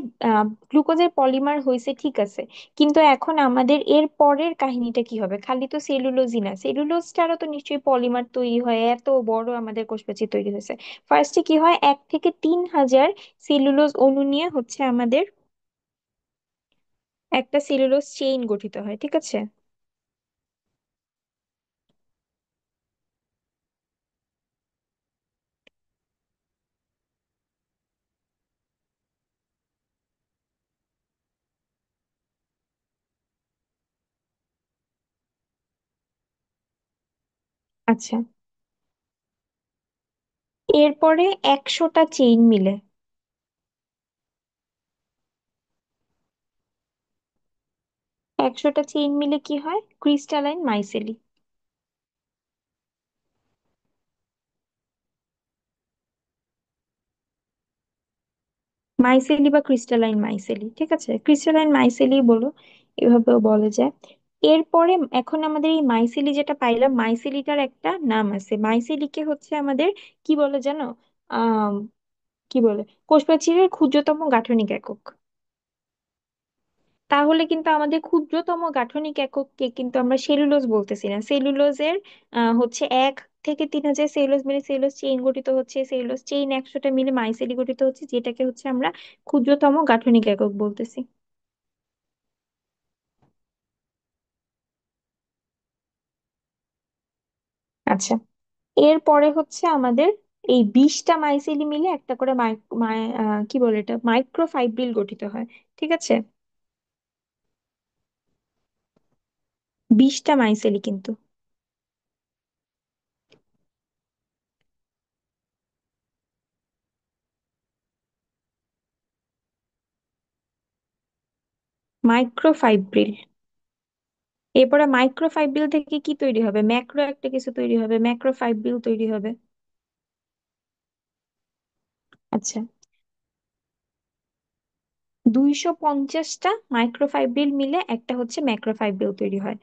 গ্লুকোজের পলিমার হয়েছে ঠিক আছে, কিন্তু এখন আমাদের এর পরের কাহিনীটা কি হবে? খালি তো সেলুলোজই না, সেলুলোজটারও তো নিশ্চয়ই পলিমার তৈরি হয়, এত বড় আমাদের কোষপ্রাচীর তৈরি হয়েছে। ফার্স্টে কি হয়, 1 থেকে 3 হাজার সেলুলোজ অণু নিয়ে হচ্ছে আমাদের একটা সেলুলোজ চেইন গঠিত হয়, ঠিক আছে? আচ্ছা, এরপরে 100টা চেইন মিলে, 100টা চেইন মিলে কি হয়? ক্রিস্টালাইন মাইসেলি। মাইসেলি বা ক্রিস্টালাইন মাইসেলি, ঠিক আছে, ক্রিস্টালাইন মাইসেলি বলো, এভাবেও বলা যায়। এরপরে এখন আমাদের এই মাইসেলি যেটা পাইলাম, মাইসেলিটার একটা নাম আছে। মাইসেলিকে হচ্ছে আমাদের কি বলে জানো? আহ কি বলে? কোষপ্রাচীরের ক্ষুদ্রতম গাঠনিক একক। তাহলে কিন্তু আমাদের ক্ষুদ্রতম গাঠনিক একককে কিন্তু আমরা সেলুলোজ বলতেছি না, সেলুলোজের হচ্ছে 1 থেকে 3 হাজার সেলুলোজ মিলে সেলুলোজ চেইন গঠিত হচ্ছে, সেলুলোজ চেইন 100টা মিলে মাইসেলি গঠিত হচ্ছে, যেটাকে হচ্ছে আমরা ক্ষুদ্রতম গাঠনিক একক বলতেছি। আচ্ছা, এরপরে হচ্ছে আমাদের এই 20টা মাইসেলি মিলে একটা করে কি বলে এটা, মাইক্রোফাইব্রিল গঠিত হয়, ঠিক আছে? 20টা মাইসেলি কিন্তু। মাইক্রোফাইব্রিল। এরপরে মাইক্রোফাইব্রিল থেকে কি তৈরি হবে? ম্যাক্রো একটা কিছু তৈরি হবে, ম্যাক্রোফাইব্রিল তৈরি হবে। আচ্ছা, 250টা মাইক্রোফাইব্রিল মিলে একটা হচ্ছে ম্যাক্রোফাইব্রিল তৈরি হয়।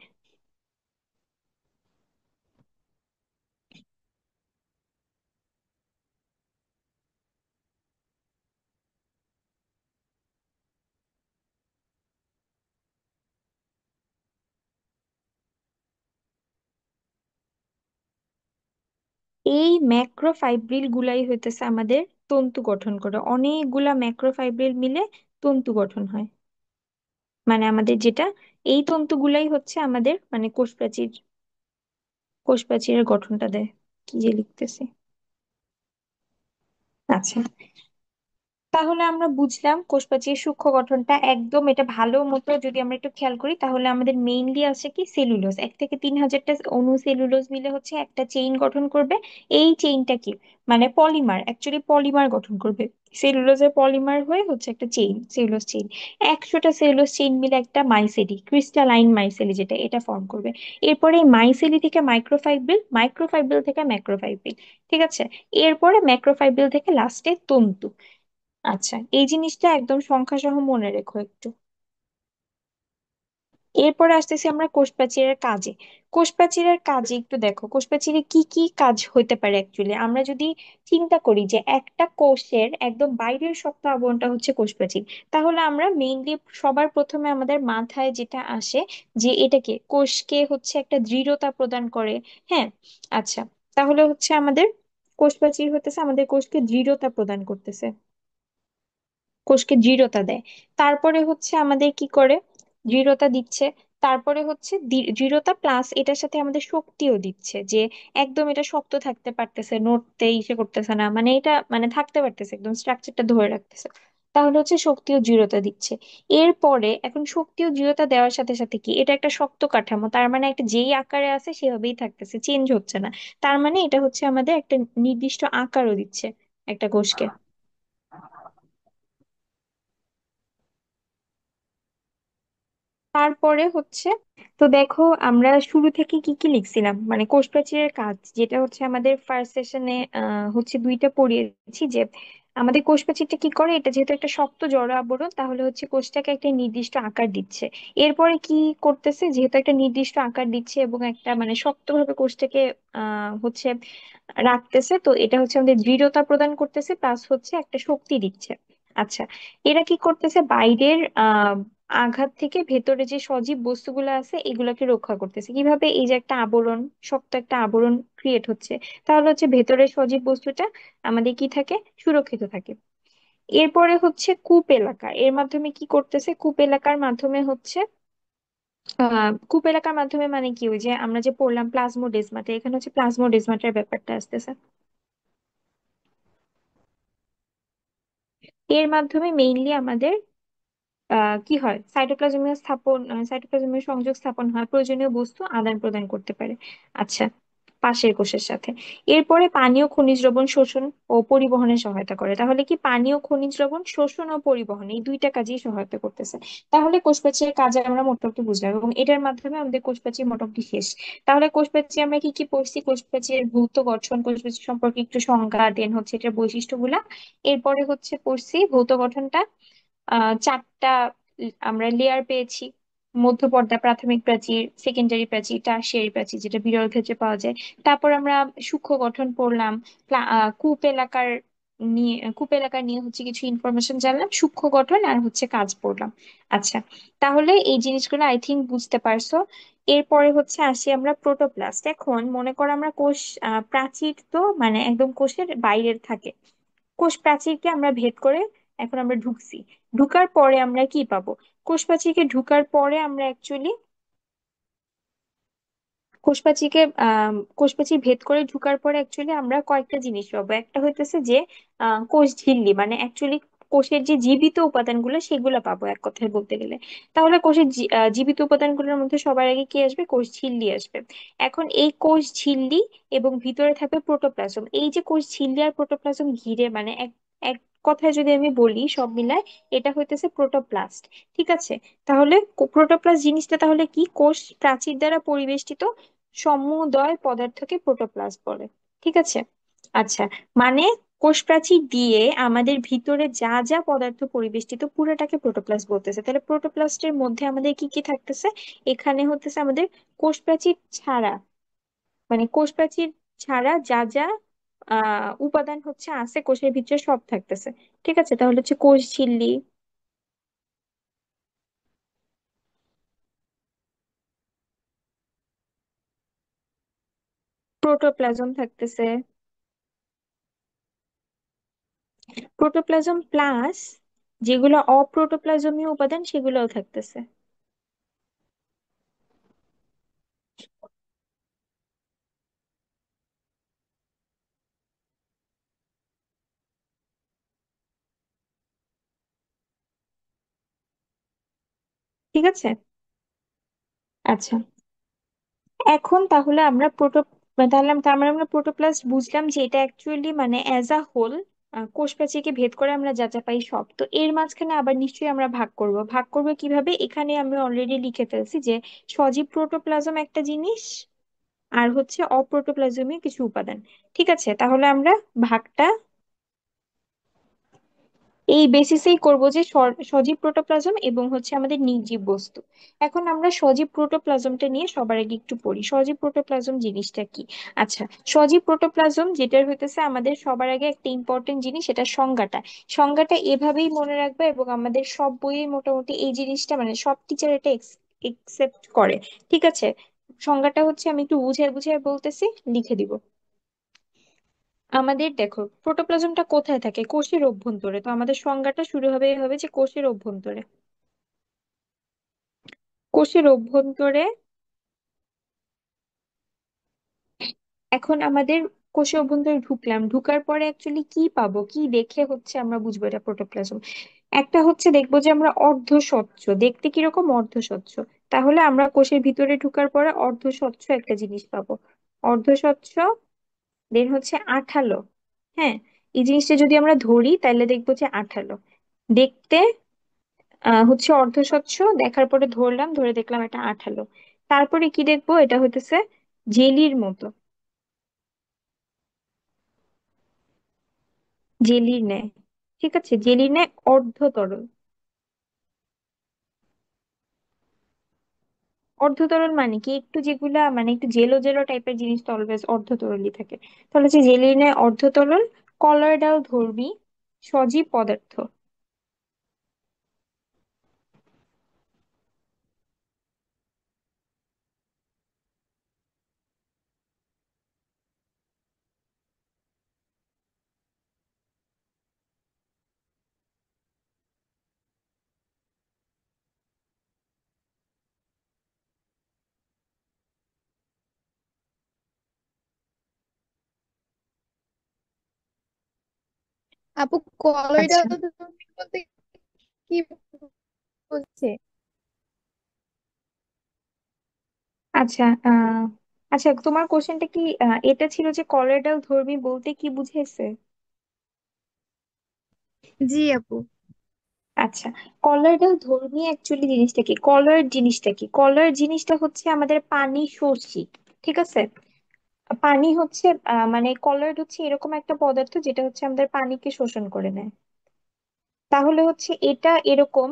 এই ম্যাক্রোফাইব্রিল গুলাই হইতেছে আমাদের তন্তু গঠন করে, অনেকগুলা ম্যাক্রোফাইব্রিল মিলে তন্তু গঠন হয়। মানে আমাদের যেটা, এই তন্তুগুলাই হচ্ছে আমাদের মানে কোষ প্রাচীরের গঠনটা দেয়। কি যে লিখতেছে! আচ্ছা, তাহলে আমরা বুঝলাম কোষপ্রাচীর সূক্ষ্ম গঠনটা একদম, এটা ভালো মতো যদি আমরা একটু খেয়াল করি তাহলে আমাদের মেইনলি আছে কি? সেলুলোজ। 1 থেকে 3 হাজারটা অণু সেলুলোজ মিলে হচ্ছে একটা চেইন গঠন করবে। এই চেইনটা কি? মানে পলিমার, অ্যাকচুয়ালি পলিমার গঠন করবে। সেলুলোজের পলিমার হয়ে হচ্ছে একটা চেইন, সেলুলোজ চেইন। 100টা সেলুলোজ চেইন মিলে একটা মাইসেলি, ক্রিস্টালাইন মাইসেলি যেটা, এটা ফর্ম করবে। এরপরে এই মাইসেলি থেকে মাইক্রোফাইব্রিল, মাইক্রোফাইব্রিল থেকে ম্যাক্রোফাইব্রিল, ঠিক আছে? এরপরে ম্যাক্রোফাইব্রিল থেকে লাস্টে তন্তু। আচ্ছা, এই জিনিসটা একদম সংখ্যা সহ মনে রেখো একটু। এরপরে আসতেছি আমরা কোষ প্রাচীরের কাজে। কোষ প্রাচীরের কাজে একটু দেখো, কোষ প্রাচীরে কি কি কাজ হতে পারে অ্যাকচুয়ালি। আমরা যদি চিন্তা করি যে একটা কোষের একদম বাইরের শক্ত আবরণটা হচ্ছে কোষ প্রাচীর, তাহলে আমরা মেইনলি সবার প্রথমে আমাদের মাথায় যেটা আসে যে এটাকে কোষকে হচ্ছে একটা দৃঢ়তা প্রদান করে। হ্যাঁ, আচ্ছা, তাহলে হচ্ছে আমাদের কোষ প্রাচীর হতেছে আমাদের কোষকে দৃঢ়তা প্রদান করতেছে, কোষকে দৃঢ়তা দেয়। তারপরে হচ্ছে আমাদের কি করে, দৃঢ়তা দিচ্ছে। তারপরে হচ্ছে দৃঢ়তা প্লাস এটার সাথে আমাদের শক্তিও দিচ্ছে, যে একদম এটা শক্ত থাকতে পারতেছে, নড়তে ইসে করতেছে না, মানে এটা মানে থাকতে পারতেছে, একদম স্ট্রাকচারটা ধরে রাখতেছে। তাহলে হচ্ছে শক্তি ও দৃঢ়তা দিচ্ছে। এরপরে এখন শক্তি ও দৃঢ়তা দেওয়ার সাথে সাথে কি, এটা একটা শক্ত কাঠামো, তার মানে একটা যেই আকারে আছে সেভাবেই থাকতেছে, চেঞ্জ হচ্ছে না। তার মানে এটা হচ্ছে আমাদের একটা নির্দিষ্ট আকারও দিচ্ছে একটা কোষকে। তারপরে হচ্ছে, তো দেখো আমরা শুরু থেকে কি কি লিখছিলাম, মানে কোষ প্রাচীরের কাজ যেটা হচ্ছে আমাদের ফার্স্ট সেশনে হচ্ছে দুইটা পড়িয়েছি, যে আমাদের কোষ প্রাচীরটা কি করে, এটা যেহেতু একটা শক্ত জড় আবরণ, তাহলে হচ্ছে কোষটাকে একটা নির্দিষ্ট আকার দিচ্ছে। এরপরে কি করতেছে, যেহেতু একটা নির্দিষ্ট আকার দিচ্ছে এবং একটা মানে শক্তভাবে কোষটাকে হচ্ছে রাখতেছে, তো এটা হচ্ছে আমাদের দৃঢ়তা প্রদান করতেছে, প্লাস হচ্ছে একটা শক্তি দিচ্ছে। আচ্ছা, এরা কি করতেছে, বাইরের আঘাত থেকে ভেতরে যে সজীব বস্তুগুলো আছে এগুলোকে রক্ষা করতেছে কিভাবে, এই যে একটা আবরণ, শক্ত একটা আবরণ ক্রিয়েট হচ্ছে, তাহলে হচ্ছে ভেতরের সজীব বস্তুটা আমাদের কি থাকে, সুরক্ষিত থাকে। এরপরে হচ্ছে কূপ এলাকা, এর মাধ্যমে কি করতেছে, কূপ এলাকার মাধ্যমে হচ্ছে কূপ এলাকার মাধ্যমে মানে কি, ওই যে আমরা যে পড়লাম প্লাজমোডেজমাটা, এখানে হচ্ছে প্লাজমোডেজমাটার ব্যাপারটা আসতেছে। এর মাধ্যমে মেইনলি আমাদের কি হয়, সাইটোপ্লাজমের স্থাপন, সাইটোপ্লাজমের সংযোগ স্থাপন হয়, প্রয়োজনীয় বস্তু আদান প্রদান করতে পারে। আচ্ছা, পাশের কোষের সাথে। এরপরে পানীয় খনিজ লবণ শোষণ ও পরিবহনে সহায়তা করে, তাহলে কি পানীয় খনিজ লবণ শোষণ ও পরিবহন এই দুইটা কাজেই সহায়তা করতেছে। তাহলে কোষপ্রাচীরের কাজে আমরা মোটামুটি বুঝলাম, এবং এটার মাধ্যমে আমাদের কোষপ্রাচীর মোটামুটি শেষ। তাহলে কোষপ্রাচীর আমরা কি কি পড়ছি, কোষপ্রাচীরের ভৌত গঠন, কোষপ্রাচীর সম্পর্কে একটু সংজ্ঞা, দেন হচ্ছে এটার বৈশিষ্ট্যগুলা। এরপরে হচ্ছে পড়ছি ভৌত গঠনটা, চারটা আমরা লেয়ার পেয়েছি, মধ্যপর্দা, প্রাথমিক প্রাচীর, সেকেন্ডারি প্রাচীর, টারশিয়ারি প্রাচীর যেটা বিরল ক্ষেত্রে পাওয়া যায়। তারপর আমরা সূক্ষ্ম গঠন পড়লাম, কূপ এলাকার নিয়ে, কূপ এলাকা নিয়ে হচ্ছে কিছু ইনফরমেশন জানলাম, সূক্ষ্ম গঠন আর হচ্ছে কাজ পড়লাম। আচ্ছা, তাহলে এই জিনিসগুলো আই থিংক বুঝতে পারছো। এরপরে হচ্ছে আসি আমরা প্রোটোপ্লাস্ট। এখন মনে করো আমরা কোষ প্রাচীর তো মানে একদম কোষের বাইরের থাকে, কোষ প্রাচীরকে আমরা ভেদ করে এখন আমরা ঢুকছি। ঢুকার পরে আমরা কি পাবো, কোষ প্রাচীরকে ঢুকার পরে আমরা অ্যাকচুয়ালি কোষ প্রাচীর ভেদ করে ঢুকার পরে অ্যাকচুয়ালি আমরা কয়েকটা জিনিস পাবো। একটা হইতেছে যে কোষ ঝিল্লি, মানে অ্যাকচুয়ালি কোষের যে জীবিত উপাদানগুলো সেগুলো পাবো এক কথায় বলতে গেলে। তাহলে কোষের জীবিত উপাদানগুলোর মধ্যে সবার আগে কি আসবে, কোষ ঝিল্লি আসবে। এখন এই কোষ ঝিল্লি এবং ভিতরে থাকবে প্রোটোপ্লাজম, এই যে কোষ ঝিল্লি আর প্রোটোপ্লাজম ঘিরে মানে এক এক কথায় যদি আমি বলি সব মিলায়, এটা হইতেছে প্রোটোপ্লাস্ট। ঠিক আছে, তাহলে প্রোটোপ্লাস্ট জিনিসটা তাহলে কি, কোষ প্রাচীর দ্বারা পরিবেষ্টিত সমুদয় পদার্থকে প্রোটোপ্লাস্ট বলে। ঠিক আছে, আচ্ছা, মানে কোষ প্রাচীর দিয়ে আমাদের ভিতরে যা যা পদার্থ পরিবেষ্টিত পুরোটাকে প্রোটোপ্লাস্ট বলতেছে। তাহলে প্রোটোপ্লাস্টের মধ্যে আমাদের কি কি থাকতেছে, এখানে হতেছে আমাদের কোষ প্রাচীর ছাড়া, মানে কোষ প্রাচীর ছাড়া যা যা উপাদান হচ্ছে আছে কোষের ভিতরে সব থাকতেছে। ঠিক আছে, তাহলে হচ্ছে কোষ ঝিল্লি, প্রোটোপ্লাজম থাকতেছে, প্রোটোপ্লাজম প্লাস যেগুলো অপ্রোটোপ্লাজমীয় উপাদান সেগুলোও থাকতেছে। ঠিক আছে, আচ্ছা, এখন তাহলে আমরা তাহলে তার মানে আমরা প্রোটোপ্লাস্ট বুঝলাম যে এটা অ্যাকচুয়ালি মানে অ্যাজ আ হোল কোষ প্রাচীরকে ভেদ করে আমরা যা যা পাই সব। তো এর মাঝখানে আবার নিশ্চয়ই আমরা ভাগ করব কিভাবে, এখানে আমি অলরেডি লিখে ফেলছি যে সজীব প্রোটোপ্লাজম একটা জিনিস আর হচ্ছে অপ্রোটোপ্লাজমীয় কিছু উপাদান। ঠিক আছে, তাহলে আমরা ভাগটা এই বেসিসেই করব যে সজীব প্রোটোপ্লাজম এবং হচ্ছে আমাদের নির্জীব বস্তু। এখন আমরা সজীব প্রোটোপ্লাজমটা নিয়ে সবার আগে একটু পড়ি, সজীব প্রোটোপ্লাজম জিনিসটা কি। আচ্ছা, সজীব প্রোটোপ্লাজম যেটা হইতেছে আমাদের সবার আগে একটা ইম্পর্টেন্ট জিনিস, এটা সংজ্ঞাটা। সংজ্ঞাটা এভাবেই মনে রাখবে, এবং আমাদের সব বইয়ে মোটামুটি এই জিনিসটা মানে সব টিচার এটা একসেপ্ট করে। ঠিক আছে, সংজ্ঞাটা হচ্ছে, আমি একটু বুঝিয়ে বুঝিয়ে বলতেছি, লিখে দিব। আমাদের দেখো, প্রোটোপ্লাজমটা কোথায় থাকে? কোষের অভ্যন্তরে। তো আমাদের সংজ্ঞাটা শুরু হবে এভাবে যে কোষের অভ্যন্তরে। কোষের অভ্যন্তরে। এখন আমাদের কোষের অভ্যন্তরে ঢুকলাম, ঢুকার পরে অ্যাকচুয়ালি কি পাবো, কি দেখে হচ্ছে আমরা বুঝবো এটা প্রোটোপ্লাজম? একটা হচ্ছে দেখবো যে আমরা অর্ধস্বচ্ছ, দেখতে কিরকম অর্ধস্বচ্ছ। তাহলে আমরা কোষের ভিতরে ঢুকার পরে অর্ধস্বচ্ছ একটা জিনিস পাবো। অর্ধস্বচ্ছ, দেন হচ্ছে আঠালো। হ্যাঁ, এই জিনিসটা যদি আমরা ধরি তাহলে দেখবো যে আঠালো দেখতে। হচ্ছে অর্ধস্বচ্ছ, দেখার পরে ধরলাম, ধরে দেখলাম এটা আঠালো। তারপরে কি দেখবো, এটা হইতেছে জেলির মতো, জেলির ন্যায়। ঠিক আছে, জেলির ন্যায় অর্ধ তরল। অর্ধ তরল মানে কি, একটু যেগুলা মানে একটু জেলো জেলো টাইপের জিনিস তো অলওয়েজ অর্ধ তরলই থাকে। তাহলে হচ্ছে জেলির ন্যায় অর্ধ তরল, কলয়েডাল ধর্মী, সজীব পদার্থ। আপু, আচ্ছা, কলোইডাল বলতে কি বলছে? আচ্ছা, আচ্ছা, তোমার কোশ্চেনটা কি এটা ছিল যে কলয়েডাল ধর্মী বলতে কি বুঝেছে? জি আপু। আচ্ছা, কলয়েডাল ধর্মী অ্যাকচুয়ালি জিনিসটা কি, কলয়েড জিনিসটা কি, কলয়েড জিনিসটা হচ্ছে আমাদের পানি শোষী। ঠিক আছে, পানি হচ্ছে মানে কলয়েড হচ্ছে এরকম একটা পদার্থ যেটা হচ্ছে আমাদের পানিকে শোষণ করে নেয়। তাহলে হচ্ছে এটা এরকম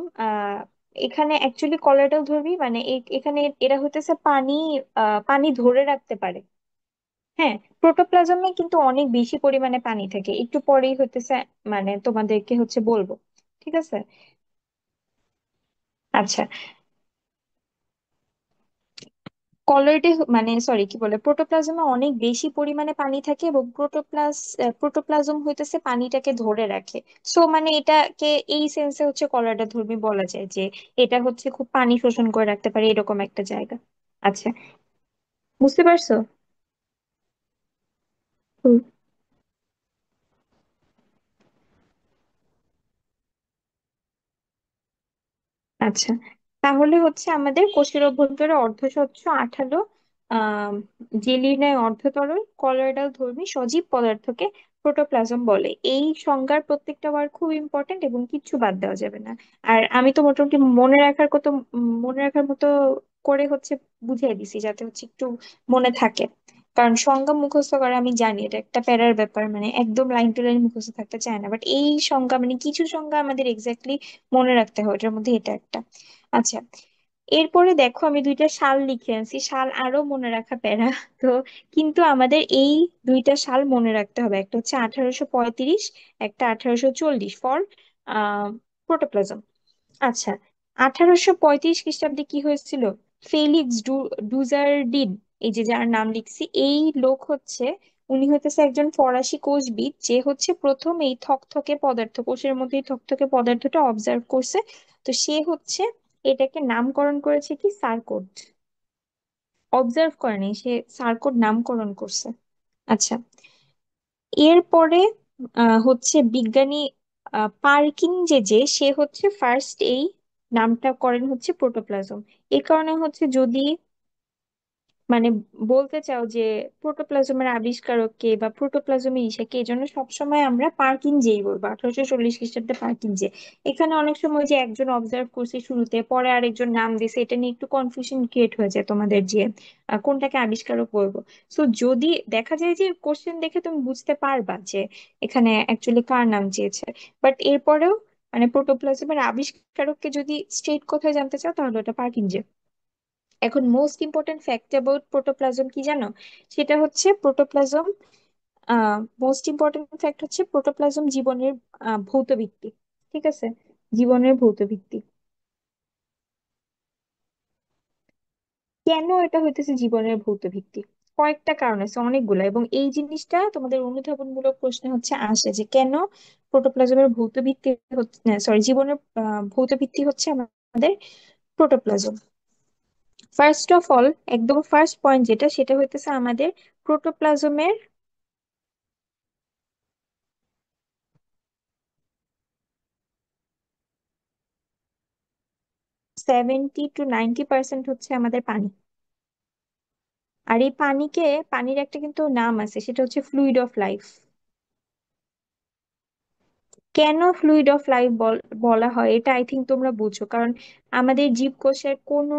এখানে অ্যাকচুয়ালি কলয়েডাল ধর্মী মানে এখানে এরা হইতেছে পানি, পানি ধরে রাখতে পারে। হ্যাঁ, প্রোটোপ্লাজমে কিন্তু অনেক বেশি পরিমাণে পানি থাকে, একটু পরেই হইতেছে মানে তোমাদেরকে হচ্ছে বলবো। ঠিক আছে। আচ্ছা, কলয়েডে মানে সরি কি বলে, প্রোটোপ্লাজমে অনেক বেশি পরিমাণে পানি থাকে, এবং প্রোটোপ্লাজম হইতেছে পানিটাকে ধরে রাখে। সো মানে এটাকে এই সেন্সে হচ্ছে কলয়েডে ধর্মী বলা যায়, যে এটা হচ্ছে খুব পানি শোষণ করে রাখতে পারে এরকম একটা জায়গা। আচ্ছা, বুঝতে পারছো? হুম। আচ্ছা, তাহলে হচ্ছে আমাদের কোষের অভ্যন্তরে অর্ধস্বচ্ছ, আঠালো, আহ জেলির ন্যায় অর্ধতরল, কলয়েডাল ধর্মী সজীব পদার্থকে প্রোটোপ্লাজম বলে। এই সংজ্ঞার প্রত্যেকটা ওয়ার্ড খুব ইম্পর্টেন্ট, এবং কিচ্ছু বাদ দেওয়া যাবে না। আর আমি তো মোটামুটি মনে রাখার মতো করে হচ্ছে বুঝিয়ে দিছি, যাতে হচ্ছে একটু মনে থাকে। কারণ সংজ্ঞা মুখস্থ করা আমি জানি এটা একটা প্যারার ব্যাপার, মানে একদম লাইন টু লাইন মুখস্থ থাকতে চায় না, বাট এই সংজ্ঞা মানে কিছু সংজ্ঞা আমাদের এক্স্যাক্টলি মনে রাখতে হয়, এটার মধ্যে এটা একটা। আচ্ছা, এরপরে দেখো আমি দুইটা সাল লিখে আনছি, সাল আরো মনে রাখা প্যারা। তো কিন্তু আমাদের এই দুইটা সাল মনে রাখতে হবে, একটা হচ্ছে 1835, একটা 1840 ফর প্রোটোপ্লাজম। আচ্ছা, 1835 খ্রিস্টাব্দে কি হয়েছিল? ফেলিক্স ডুজারডিন, এই যে যার নাম লিখছি, এই লোক হচ্ছে, উনি হইতেছে একজন ফরাসি কোষবিদ, যে হচ্ছে প্রথম এই থকথকে পদার্থ, কোষের মধ্যে এই থকথকে পদার্থটা অবজার্ভ করছে। তো সে হচ্ছে এটাকে নামকরণ করেছে কি সার্কোড। অবজার্ভ করেনি সে, সার্কোড নামকরণ করছে। আচ্ছা, এরপরে হচ্ছে বিজ্ঞানী পার্কিন যে সে হচ্ছে ফার্স্ট এই নামটা করেন হচ্ছে প্রোটোপ্লাজম। এই কারণে হচ্ছে যদি মানে বলতে চাও যে প্রোটোপ্লাজমের আবিষ্কারক কে বা প্রোটোপ্লাজমের ইসাকে এই জন্য সবসময় আমরা পার্কিনজেই বলবো, 1840 খ্রিস্টাব্দে পার্কিনজে। এখানে অনেক সময় যে একজন অবজার্ভ করছে শুরুতে, পরে আরেকজন নাম দিছে, এটা নিয়ে একটু কনফিউশন ক্রিয়েট হয়ে যায় তোমাদের যে কোনটাকে আবিষ্কারক বলবো। তো যদি দেখা যায় যে কোশ্চেন দেখে তুমি বুঝতে পারবা যে এখানে অ্যাকচুয়ালি কার নাম চেয়েছে, বাট এরপরেও মানে প্রোটোপ্লাজমের আবিষ্কারককে যদি স্ট্রেট কথায় জানতে চাও তাহলে ওটা পার্কিনজে। এখন most important fact about protoplasm কি জানো? সেটা হচ্ছে প্রোটোপ্লাজম, মোস্ট ইম্পর্টেন্ট ফ্যাক্ট হচ্ছে প্রোটোপ্লাজম জীবনের ভৌত ভিত্তি। ঠিক আছে, জীবনের ভৌত ভিত্তি। কেন এটা হইতেছে জীবনের ভৌত ভিত্তি? কয়েকটা কারণ আছে, অনেকগুলো, এবং এই জিনিসটা তোমাদের অনুধাবনমূলক প্রশ্নে হচ্ছে আসে যে কেন প্রোটোপ্লাজমের ভৌত ভিত্তি হচ্ছে, সরি, জীবনের ভৌত ভিত্তি হচ্ছে আমাদের প্রোটোপ্লাজম। ফার্স্ট অফ অল, একদম ফার্স্ট পয়েন্ট যেটা, সেটা হইতেছে আমাদের প্রোটোপ্লাজমের 70 to 90% হচ্ছে আমাদের পানি। আর এই পানিকে, পানির একটা কিন্তু নাম আছে, সেটা হচ্ছে ফ্লুইড অফ লাইফ। কেন ফ্লুইড অফ লাইফ বলা হয় এটা আই থিঙ্ক তোমরা বুঝো, কারণ আমাদের জীবকোষের কোনো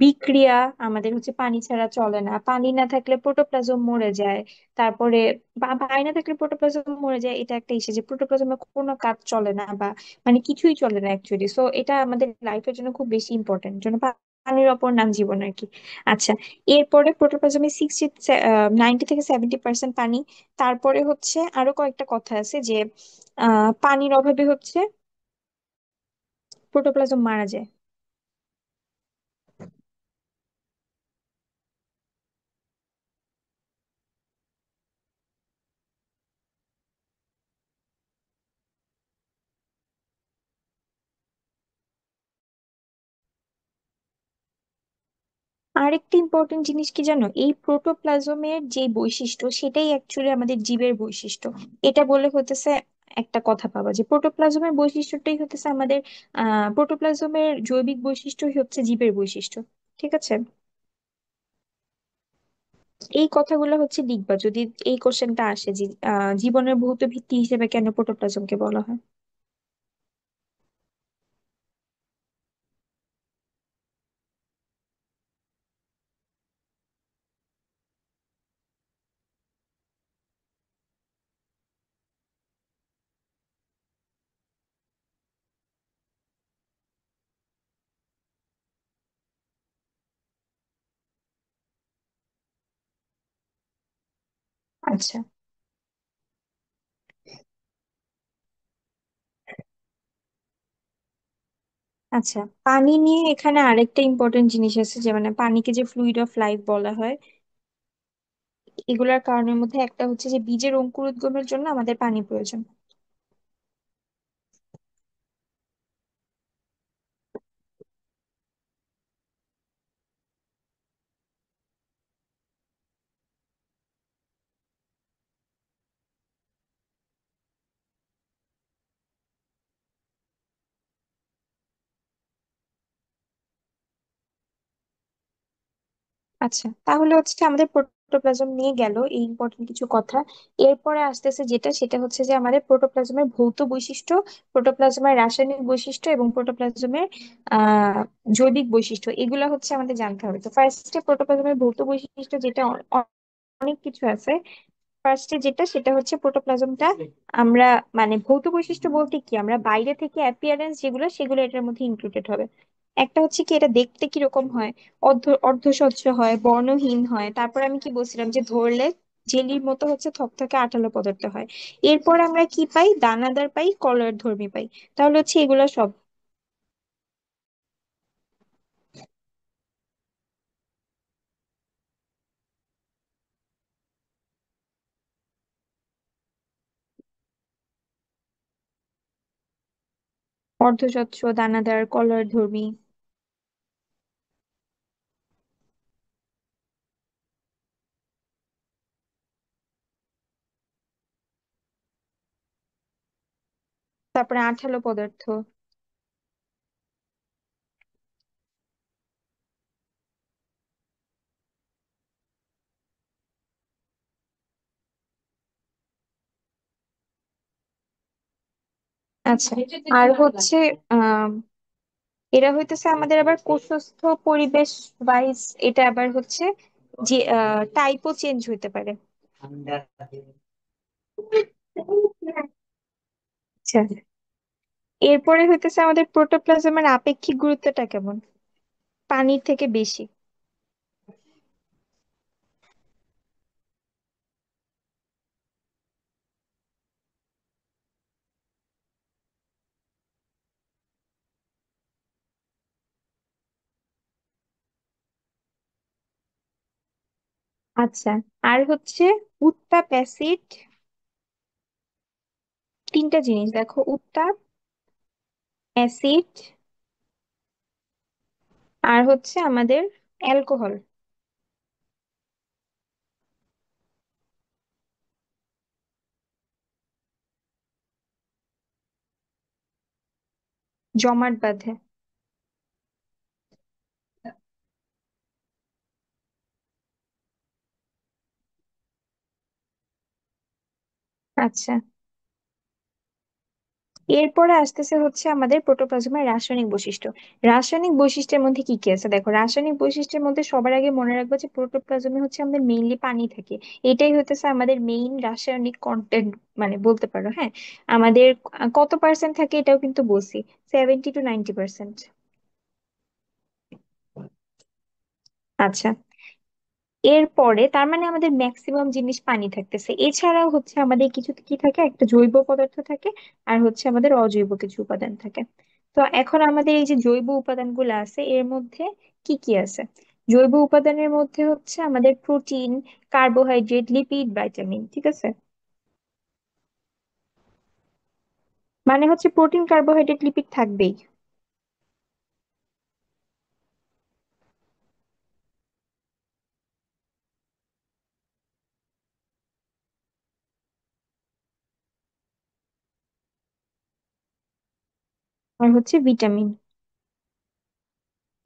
বিক্রিয়া আমাদের হচ্ছে পানি ছাড়া চলে না। পানি না থাকলে প্রোটোপ্লাজম মরে যায়। তারপরে পানি না থাকলে প্রোটোপ্লাজম মরে যায়, এটা একটা ইস্যু যে প্রোটোপ্লাজমের কোনো কাজ চলে না, বা মানে কিছুই চলে না অ্যাকচুয়ালি। সো এটা আমাদের লাইফের জন্য খুব বেশি ইম্পর্টেন্ট, জন্য পানির অপর নাম জীবন আর কি। আচ্ছা, এরপরে প্রোটোপ্লাজমে 90 থেকে 70% পানি। তারপরে হচ্ছে আরো কয়েকটা কথা আছে যে পানির অভাবে হচ্ছে প্রোটোপ্লাজম মারা যায়। আরেকটা ইম্পর্টেন্ট জিনিস কি জানো? এই প্রোটোপ্লাজমের যে বৈশিষ্ট্য সেটাই অ্যাকচুয়ালি আমাদের জীবের বৈশিষ্ট্য। এটা বলে হতেছে একটা কথা পাবা যে প্রোটোপ্লাজমের বৈশিষ্ট্যটাই হতেছে আমাদের, প্রোটোপ্লাজমের জৈবিক বৈশিষ্ট্যই হচ্ছে জীবের বৈশিষ্ট্য। ঠিক আছে, এই কথাগুলো হচ্ছে লিখবা যদি এই কোশ্চেনটা আসে যে জীবনের ভৌত ভিত্তি হিসেবে কেন প্রোটোপ্লাজমকে বলা হয়। আচ্ছা। আচ্ছা, পানি নিয়ে এখানে আরেকটা ইম্পর্টেন্ট জিনিস আছে, যে মানে পানিকে যে ফ্লুইড অফ লাইফ বলা হয়, এগুলার কারণের মধ্যে একটা হচ্ছে যে বীজের অঙ্কুরোদ্গমের জন্য আমাদের পানি প্রয়োজন। আচ্ছা, তাহলে হচ্ছে আমাদের প্রোটোপ্লাজম নিয়ে গেল এই ইম্পর্টেন্ট কিছু কথা। এরপরে আসতেছে যেটা, সেটা হচ্ছে যে আমাদের প্রোটোপ্লাজমের ভৌত বৈশিষ্ট্য, প্রোটোপ্লাজমের রাসায়নিক বৈশিষ্ট্য এবং প্রোটোপ্লাজমের আহ জৈবিক বৈশিষ্ট্য, এগুলা হচ্ছে আমাদের জানতে হবে। তো ফার্স্টে প্রোটোপ্লাজমের ভৌত বৈশিষ্ট্য, যেটা অনেক কিছু আছে। ফার্স্টে যেটা, সেটা হচ্ছে প্রোটোপ্লাজমটা আমরা, মানে ভৌত বৈশিষ্ট্য বলতে কি, আমরা বাইরে থেকে অ্যাপিয়ারেন্স যেগুলো, সেগুলো এটার মধ্যে ইনক্লুডেড হবে। একটা হচ্ছে কি, এটা দেখতে কিরকম হয়? অর্ধস্বচ্ছ হয়, বর্ণহীন হয়। তারপর আমি কি বলছিলাম যে ধরলে জেলির মতো হচ্ছে থকথকে আঠালো পদার্থ হয়। এরপর আমরা কি পাই? দানাদার পাই, কলার ধর্মী পাই। তাহলে হচ্ছে এগুলো সব অর্ধস্বচ্ছ, দানাদার, কলার ধর্মী। তারপরে আঠালো পদার্থ। আচ্ছা, আর হচ্ছে আহ এরা হইতেছে আমাদের আবার কোষস্থ পরিবেশ ওয়াইজ, এটা আবার হচ্ছে যে টাইপও চেঞ্জ হইতে পারে। আচ্ছা, এরপরে হইতেছে আমাদের প্রোটোপ্লাজমের আপেক্ষিক গুরুত্বটা কেমন, পানির থেকে বেশি। আচ্ছা, আর হচ্ছে উত্তাপ, অ্যাসিড, তিনটা জিনিস দেখো, উত্তাপ, অ্যাসিড, আর হচ্ছে আমাদের অ্যালকোহল। জমাট বাঁধে। আচ্ছা, এরপরে আসতেছে হচ্ছে আমাদের প্রোটোপ্লাজমের রাসায়নিক বৈশিষ্ট্য। রাসায়নিক বৈশিষ্ট্যের মধ্যে কি কি আছে দেখো, রাসায়নিক বৈশিষ্ট্যের মধ্যে সবার আগে মনে রাখবো যে প্রোটোপ্লাজমে হচ্ছে আমাদের মেইনলি পানি থাকে। এটাই হতেছে আমাদের মেইন রাসায়নিক কন্টেন্ট, মানে বলতে পারো। হ্যাঁ, আমাদের কত পার্সেন্ট থাকে এটাও কিন্তু বলছি, 70 to 90%। আচ্ছা, এরপরে তার মানে আমাদের ম্যাক্সিমাম জিনিস পানি থাকতেছে, এছাড়াও হচ্ছে আমাদের কিছু কি থাকে, একটা জৈব পদার্থ থাকে, আর হচ্ছে আমাদের অজৈব কিছু উপাদান থাকে। তো এখন আমাদের এই যে জৈব উপাদানগুলো আছে এর মধ্যে কি কি আছে? জৈব উপাদানের মধ্যে হচ্ছে আমাদের প্রোটিন, কার্বোহাইড্রেট, লিপিড, ভাইটামিন, ঠিক আছে। মানে হচ্ছে প্রোটিন, কার্বোহাইড্রেট, লিপিড থাকবেই। আর হচ্ছে ভিটামিন।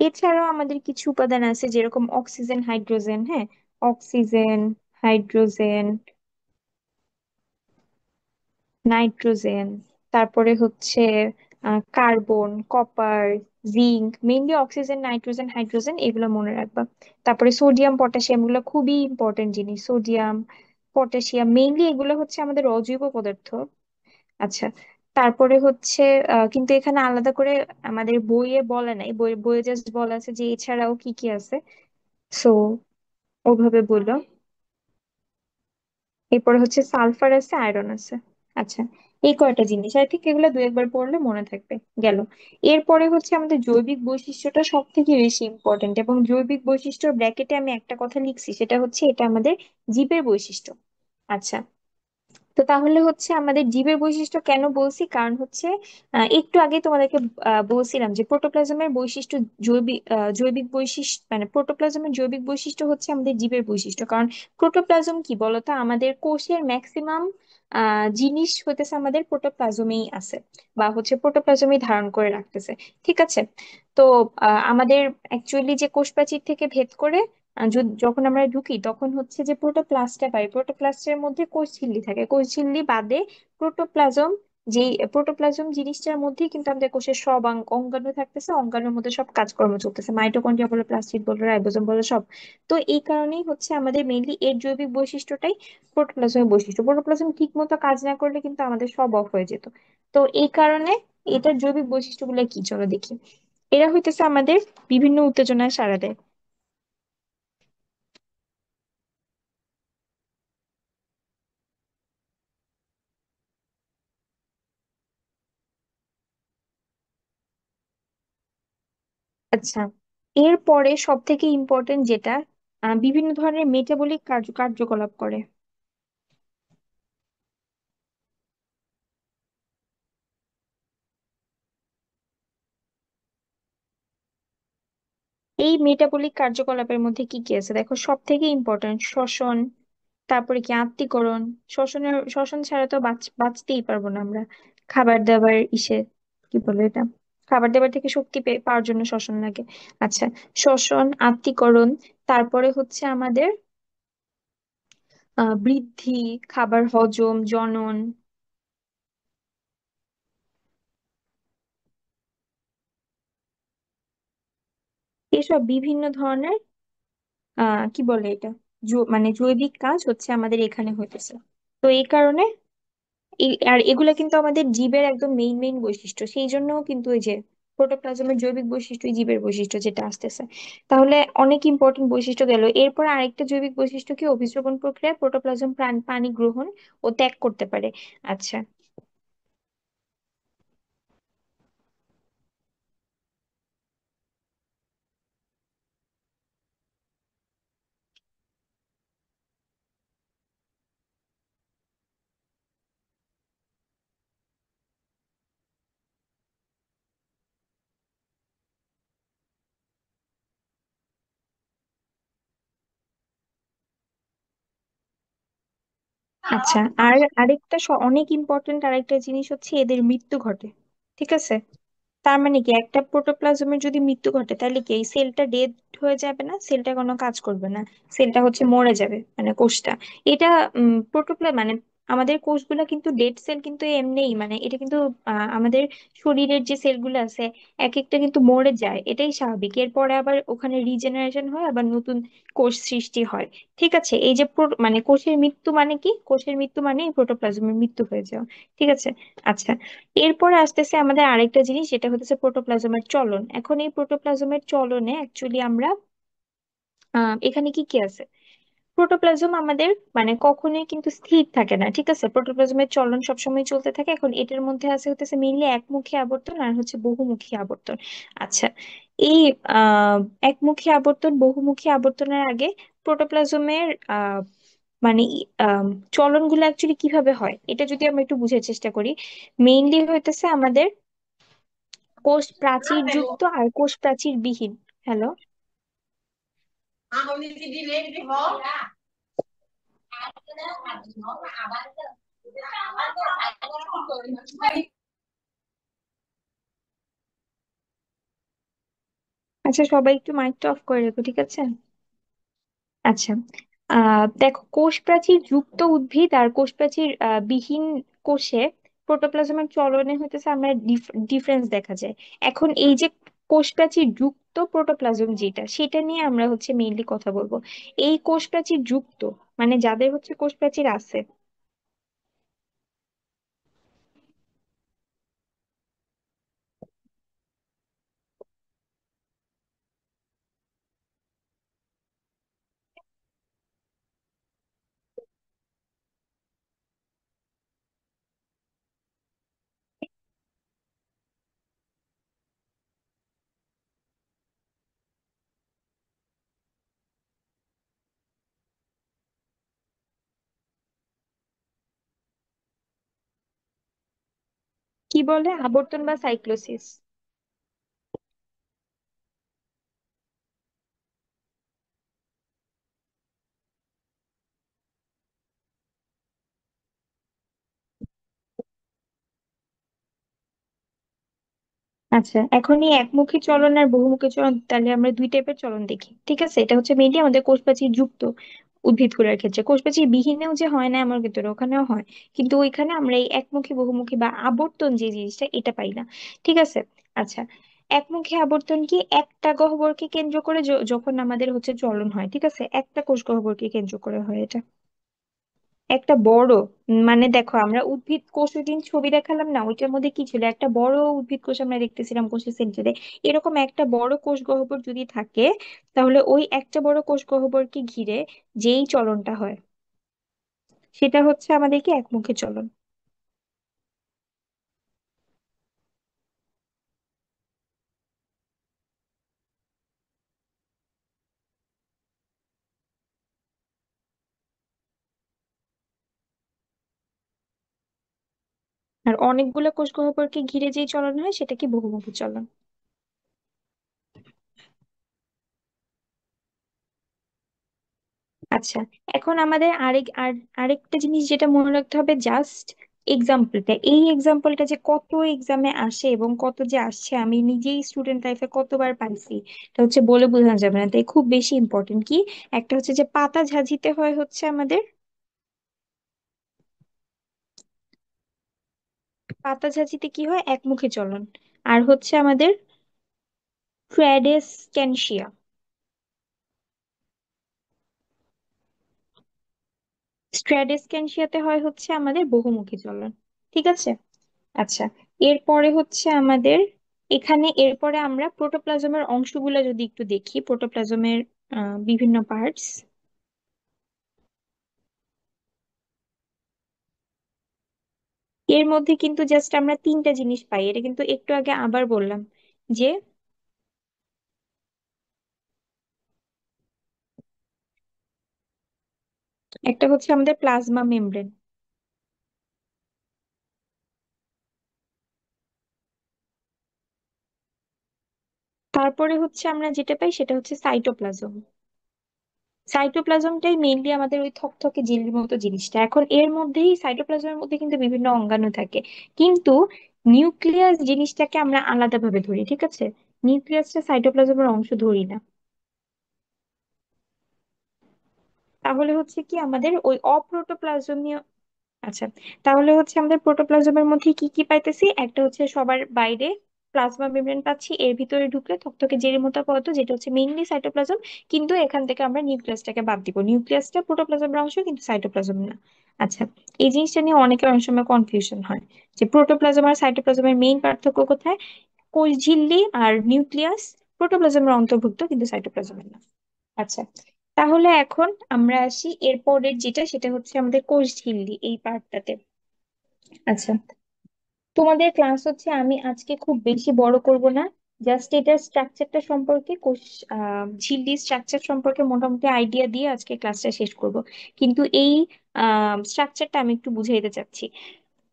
এছাড়াও আমাদের কিছু উপাদান আছে যেরকম অক্সিজেন, হাইড্রোজেন। হ্যাঁ, অক্সিজেন, হাইড্রোজেন, নাইট্রোজেন, তারপরে হচ্ছে carbon, copper, zinc. Mainly oxygen, nitrogen, hydrogen এগুলো মনে রাখবা। তারপরে সোডিয়াম, পটাশিয়াম, এগুলো খুবই ইম্পর্টেন্ট জিনিস। সোডিয়াম, পটাশিয়াম, মেইনলি এগুলো হচ্ছে আমাদের অজৈব পদার্থ। আচ্ছা, তারপরে হচ্ছে কিন্তু এখানে আলাদা করে আমাদের বইয়ে বলা নাই, বইয়ে জাস্ট বলা আছে যে এছাড়াও কি কি আছে। সো ওভাবে বললো। এরপরে হচ্ছে সালফার আছে, আয়রন আছে। আচ্ছা, এই কয়টা জিনিস আই থিঙ্ক এগুলো দু একবার পড়লে মনে থাকবে। গেল। এরপরে হচ্ছে আমাদের জৈবিক বৈশিষ্ট্যটা সব থেকে বেশি ইম্পর্টেন্ট, এবং জৈবিক বৈশিষ্ট্যর ব্র্যাকেটে আমি একটা কথা লিখছি, সেটা হচ্ছে এটা আমাদের জীবের বৈশিষ্ট্য। আচ্ছা, তো তাহলে হচ্ছে আমাদের জীবের বৈশিষ্ট্য কেন বলছি, কারণ হচ্ছে একটু আগে তোমাদেরকে বলছিলাম যে প্রোটোপ্লাজমের বৈশিষ্ট্য, জৈবিক বৈশিষ্ট্য, মানে প্রোটোপ্লাজমের জৈবিক বৈশিষ্ট্য হচ্ছে আমাদের জীবের বৈশিষ্ট্য। কারণ প্রোটোপ্লাজম কি বলতো, আমাদের কোষের ম্যাক্সিমাম জিনিস হতেছে আমাদের প্রোটোপ্লাজমেই আছে, বা হচ্ছে প্রোটোপ্লাজমেই ধারণ করে রাখতেছে। ঠিক আছে। তো আমাদের অ্যাকচুয়ালি যে কোষ প্রাচীর থেকে ভেদ করে যখন আমরা ঢুকি তখন হচ্ছে যে প্রোটোপ্লাস্টটা পাই, প্রোটোপ্লাস্টের মধ্যে কোষ ঝিল্লি থাকে, কোষ ঝিল্লি বাদে প্রোটোপ্লাজম, যে প্রোটোপ্লাজম জিনিসটার মধ্যেই কিন্তু আমাদের কোষের সব অঙ্গাণু থাকতেছে, অঙ্গাণুর মধ্যে সব কাজকর্ম চলতেছে, মাইটোকন্ড্রিয়া বলো, প্লাস্টিড বলো, রাইবোজোম বলো, সব। তো এই কারণেই হচ্ছে আমাদের মেইনলি এর জৈবিক বৈশিষ্ট্যটাই প্রোটোপ্লাজমের বৈশিষ্ট্য। প্রোটোপ্লাজম ঠিক মতো কাজ না করলে কিন্তু আমাদের সব অফ হয়ে যেত। তো এই কারণে এটার জৈবিক বৈশিষ্ট্যগুলো কি, চলো দেখি। এরা হইতেছে আমাদের বিভিন্ন উত্তেজনায় সাড়া দেয়। আচ্ছা, এরপরে সব থেকে ইম্পর্টেন্ট যেটা, বিভিন্ন ধরনের মেটাবলিক কার্যকলাপ করে। এই মেটাবলিক কার্যকলাপের মধ্যে কি কি আছে দেখো, সব থেকে ইম্পর্টেন্ট শ্বসন, তারপরে কি আত্তীকরণ। শ্বসন ছাড়া তো বাঁচতেই পারবো না আমরা। খাবার দাবার ইসে, কি বলে এটা, খাবার দাবার থেকে শক্তি পাওয়ার জন্য শ্বসন লাগে। আচ্ছা, শ্বসন, আত্তীকরণ, তারপরে হচ্ছে আমাদের বৃদ্ধি, খাবার হজম, জনন। এসব বিভিন্ন ধরনের কি বলে এটা, মানে জৈবিক কাজ হচ্ছে আমাদের এখানে হইতেছে। তো এই কারণে আর এগুলা কিন্তু আমাদের জীবের একদম মেইন মেইন বৈশিষ্ট্য, সেই জন্য কিন্তু ওই যে প্রোটোপ্লাজমের জৈবিক বৈশিষ্ট্য জীবের বৈশিষ্ট্য যেটা আসতেছে। তাহলে অনেক ইম্পর্টেন্ট বৈশিষ্ট্য গেল, এরপর আরেকটা জৈবিক বৈশিষ্ট্য কি, অভিস্রবণ প্রক্রিয়ায় প্রোটোপ্লাজম পানি গ্রহণ ও ত্যাগ করতে পারে। আচ্ছা। আচ্ছা, আর আরেকটা অনেক ইম্পর্টেন্ট আরেকটা জিনিস হচ্ছে এদের মৃত্যু ঘটে। ঠিক আছে। তার মানে কি, একটা প্রোটোপ্লাজমের যদি মৃত্যু ঘটে তাহলে কি এই সেলটা ডেড হয়ে যাবে না, সেলটা কোনো কাজ করবে না, সেলটা হচ্ছে মরে যাবে, মানে কোষটা। এটা মানে আমাদের কোষগুলা কিন্তু ডেড সেল কিন্তু এমনিই, মানে এটা কিন্তু আমাদের শরীরের যে সেলগুলো আছে এক একটা কিন্তু মরে যায়, এটাই স্বাভাবিক। এরপরে আবার ওখানে রিজেনারেশন হয়, আবার নতুন কোষ সৃষ্টি হয়। ঠিক আছে, এই যে মানে কোষের মৃত্যু মানে কি, কোষের মৃত্যু মানে এই প্রোটোপ্লাজমের মৃত্যু হয়ে যাওয়া। ঠিক আছে। আচ্ছা, এরপরে আসতেছে আমাদের আরেকটা জিনিস, যেটা হচ্ছে প্রোটোপ্লাজমের চলন। এখন এই প্রোটোপ্লাজমের চলনে অ্যাকচুয়ালি আমরা এখানে কি কি আছে, প্রোটোপ্লাজম আমাদের মানে কখনোই কিন্তু স্থির থাকে না। ঠিক আছে, প্রোটোপ্লাজমের চলন সবসময় চলতে থাকে। এখন এটার মধ্যে আছে হচ্ছে মেইনলি একমুখী আবর্তন আর হচ্ছে বহুমুখী আবর্তন। আচ্ছা, এই আহ একমুখী আবর্তন বহুমুখী আবর্তনের আগে প্রোটোপ্লাজমের মানে চলন গুলো অ্যাকচুয়ালি কিভাবে হয় এটা যদি আমরা একটু বুঝার চেষ্টা করি, মেইনলি হইতেছে আমাদের কোষ প্রাচীর যুক্ত আর কোষ প্রাচীর বিহীন। হ্যালো। আচ্ছা, সবাই একটু মাইকটা অফ করে রেখো, ঠিক আছে। আচ্ছা, দেখো, কোষ প্রাচীর যুক্ত উদ্ভিদ আর কোষ প্রাচীর বিহীন কোষে প্রোটোপ্লাজমের চলনে হইতেছে আমরা ডিফারেন্স দেখা যায়। এখন এই যে কোষ প্রাচীর যুক্ত প্রোটোপ্লাজম যেটা, সেটা নিয়ে আমরা হচ্ছে মেইনলি কথা বলবো। এই কোষ প্রাচীর যুক্ত মানে যাদের হচ্ছে কোষ প্রাচীর আছে, কি বলে আবর্তন বা সাইক্লোসিস। আচ্ছা, এখন এই একমুখী চলন আর বহুমুখী চলন, তাহলে আমরা দুই টাইপের চলন দেখি। ঠিক আছে, এটা হচ্ছে মেইনলি আমাদের কোষপ্রাচীর যুক্ত উদ্ভিদগুলোর ক্ষেত্রে। কোষপ্রাচীর বিহীনেও যে হয় না আমার ভিতরে, ওখানেও হয়, কিন্তু ওইখানে আমরা এই একমুখী বহুমুখী বা আবর্তন যে জিনিসটা এটা পাই না। ঠিক আছে। আচ্ছা, একমুখী আবর্তন কি, একটা গহ্বরকে কেন্দ্র করে যখন আমাদের হচ্ছে চলন হয়, ঠিক আছে, একটা কোষ গহ্বরকে কেন্দ্র করে হয় এটা। একটা বড় মানে দেখো, আমরা উদ্ভিদ কোষ ওই দিন ছবি দেখালাম না, ওইটার মধ্যে কি ছিল, একটা বড় উদ্ভিদ কোষ আমরা দেখতেছিলাম কোষের সেন্টারে। এরকম একটা বড় কোষ গহ্বর যদি থাকে, তাহলে ওই একটা বড় কোষ গহ্বরকে ঘিরে যেই চলনটা হয় সেটা হচ্ছে আমাদের কি একমুখী চলন। আর অনেকগুলো কোষ গহ্বরকে ঘিরে যেই চলন হয় সেটা কি বহুমুখী চলন। আচ্ছা, এখন আমাদের আরেকটা জিনিস যেটা মনে রাখতে হবে, জাস্ট এক্সাম্পলটা, এই এক্সাম্পলটা যে কত এক্সামে আসে এবং কত যে আসছে, আমি নিজেই স্টুডেন্ট লাইফে কতবার পাইছি, এটা হচ্ছে বলে বোঝানো যাবে না, তাই খুব বেশি ইম্পর্টেন্ট। কি, একটা হচ্ছে যে পাতা ঝাঁঝিতে হয় হচ্ছে আমাদের, পাতা ঝাঁঝিতে কি হয়, একমুখী চলন। আর হচ্ছে আমাদের ট্র্যাডেসক্যানশিয়া। স্ট্র্যাডেসক্যানশিয়াতে হয় হচ্ছে আমাদের বহুমুখী চলন। ঠিক আছে। আচ্ছা, এরপরে হচ্ছে আমাদের এখানে, এরপরে আমরা প্রোটোপ্লাজমের অংশগুলো যদি একটু দেখি, প্রোটোপ্লাজমের বিভিন্ন পার্টস। এর মধ্যে কিন্তু জাস্ট আমরা তিনটা জিনিস পাই, এটা কিন্তু একটু আগে আবার বললাম যে একটা হচ্ছে আমাদের প্লাজমা মেমব্রেন, তারপরে হচ্ছে আমরা যেটা পাই সেটা হচ্ছে সাইটোপ্লাজম। সাইটোপ্লাজমটাই মেইনলি আমাদের ওই থকথকে জেলির মতো জিনিসটা। এখন এর মধ্যেই, সাইটোপ্লাজমের মধ্যে কিন্তু বিভিন্ন অঙ্গাণু থাকে, কিন্তু নিউক্লিয়াস জিনিসটাকে আমরা আলাদাভাবে ধরি। ঠিক আছে, নিউক্লিয়াসটা সাইটোপ্লাজমের অংশ ধরি না। তাহলে হচ্ছে কি আমাদের ওই অপ্রোটোপ্লাজমীয়, আচ্ছা, তাহলে হচ্ছে আমাদের প্রোটোপ্লাজমের মধ্যে কি কি পাইতেছি, একটা হচ্ছে সবার বাইরে প্লাজমা মেমব্রেন পাচ্ছি, এর ভিতরে ঢুকলে থকথকে জেলের মতো পদার্থ যেটা হচ্ছে মেইনলি সাইটোপ্লাজম। কিন্তু এখান থেকে আমরা নিউক্লিয়াসটাকে বাদ দিব, নিউক্লিয়াসটা প্রোটোপ্লাজমের অংশ কিন্তু সাইটোপ্লাজম না। আচ্ছা, এই জিনিসটা নিয়ে অনেকের অনেক সময় কনফিউশন হয় যে প্রোটোপ্লাজম আর সাইটোপ্লাজমের মেইন পার্থক্য কোথায়। কোষ ঝিল্লি আর নিউক্লিয়াস প্রোটোপ্লাজমের অন্তর্ভুক্ত, কিন্তু সাইটোপ্লাজমের না। আচ্ছা, তাহলে এখন আমরা আসি এরপরের যেটা, সেটা হচ্ছে আমাদের কোষ ঝিল্লি এই পার্টটাতে। আচ্ছা, তোমাদের ক্লাস হচ্ছে আমি আজকে খুব বেশি বড় করব না, জাস্ট এটার স্ট্রাকচারটা সম্পর্কে, কোষ ঝিল্লির স্ট্রাকচার সম্পর্কে মোটামুটি আইডিয়া দিয়ে আজকে ক্লাসটা শেষ করব। কিন্তু এই স্ট্রাকচারটা আমি একটু বুঝাইতে চাচ্ছি।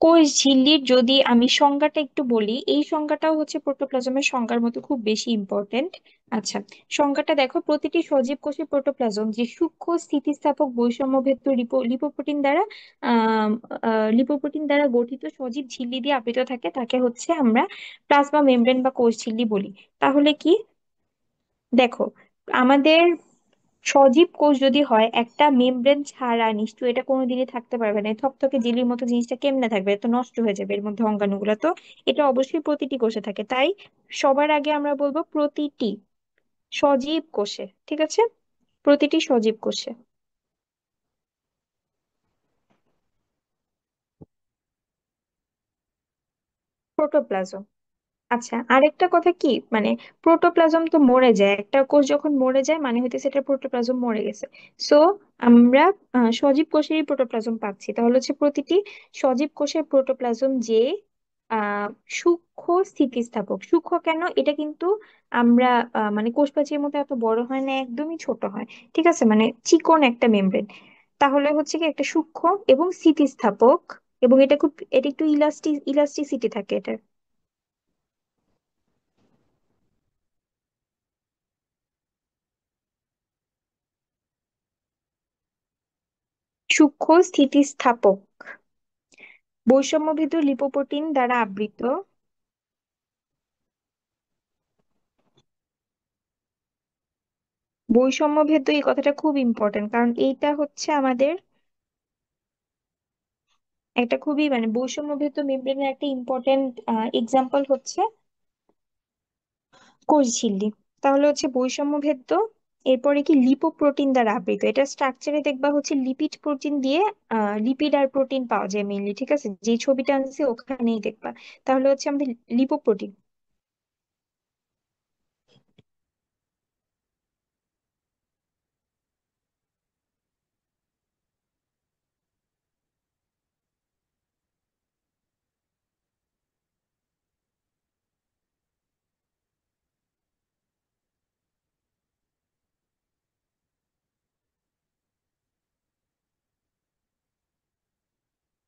কোষ ঝিল্লির যদি আমি সংজ্ঞাটা একটু বলি, এই সংজ্ঞাটাও হচ্ছে প্রোটোপ্লাজমের সংজ্ঞার মতো খুব বেশি ইম্পর্টেন্ট। আচ্ছা, সংজ্ঞাটা দেখো, প্রতিটি সজীব কোষে প্রোটোপ্লাজম যে সূক্ষ্ম স্থিতিস্থাপক বৈষম্যভেদ্য লিপোপ্রোটিন দ্বারা আহ লিপোপ্রোটিন দ্বারা গঠিত সজীব ঝিল্লি দিয়ে আবৃত থাকে, তাকে হচ্ছে আমরা প্লাজমা মেমব্রেন বা কোষ ঝিল্লি বলি। তাহলে কি, দেখো, আমাদের সজীব কোষ যদি হয়, একটা মেমব্রেন ছাড়া নিশ্চয়ই এটা কোনোদিনই থাকতে পারবে না। এই থকথকে জেলির মতো জিনিসটা কেমনে থাকবে, এটা তো নষ্ট হয়ে যাবে এর মধ্যে অঙ্গাণুগুলো তো। এটা অবশ্যই প্রতিটি কোষে থাকে, তাই সবার আগে আমরা বলবো প্রতিটি সজীব কোষে। ঠিক আছে, প্রতিটি সজীব কোষে প্রোটোপ্লাজম। আচ্ছা, আরেকটা কথা কি, মানে প্রোটোপ্লাজম তো মরে যায়, একটা কোষ যখন মরে যায় মানে হইতেছে এটা প্রোটোপ্লাজম মরে গেছে। সো আমরা সজীব কোষেরই প্রোটোপ্লাজম পাচ্ছি। তাহলে হচ্ছে প্রতিটি সজীব কোষের প্রোটোপ্লাজম যে আহ সূক্ষ্ম স্থিতিস্থাপক। সূক্ষ্ম কেন, এটা কিন্তু আমরা মানে কোষ প্রাচীরের মতো এত বড় হয় না, একদমই ছোট হয়। ঠিক আছে, মানে চিকন একটা মেমব্রেন। তাহলে হচ্ছে কি একটা সূক্ষ্ম এবং স্থিতিস্থাপক, এবং এটা খুব, এটা একটু ইলাস্টিসিটি থাকে এটা। সূক্ষ্ম স্থিতিস্থাপক, বৈষম্যভেদ লিপোপ্রোটিন দ্বারা আবৃত। বৈষম্যভেদ, এই কথাটা খুব ইম্পর্টেন্ট, কারণ এইটা হচ্ছে আমাদের একটা খুবই, মানে বৈষম্যভেদ মেমব্রেনের একটা ইম্পর্টেন্ট এক্সাম্পল হচ্ছে কোষঝিল্লি। তাহলে হচ্ছে বৈষম্যভেদ, এরপরে কি লিপোপ্রোটিন দ্বারা আবৃত। এটা স্ট্রাকচারে দেখবা হচ্ছে লিপিড প্রোটিন দিয়ে, লিপিড আর প্রোটিন পাওয়া যায় মেইনলি। ঠিক আছে, যে ছবিটা আনছি ওখানেই দেখবা। তাহলে হচ্ছে আমাদের লিপোপ্রোটিন,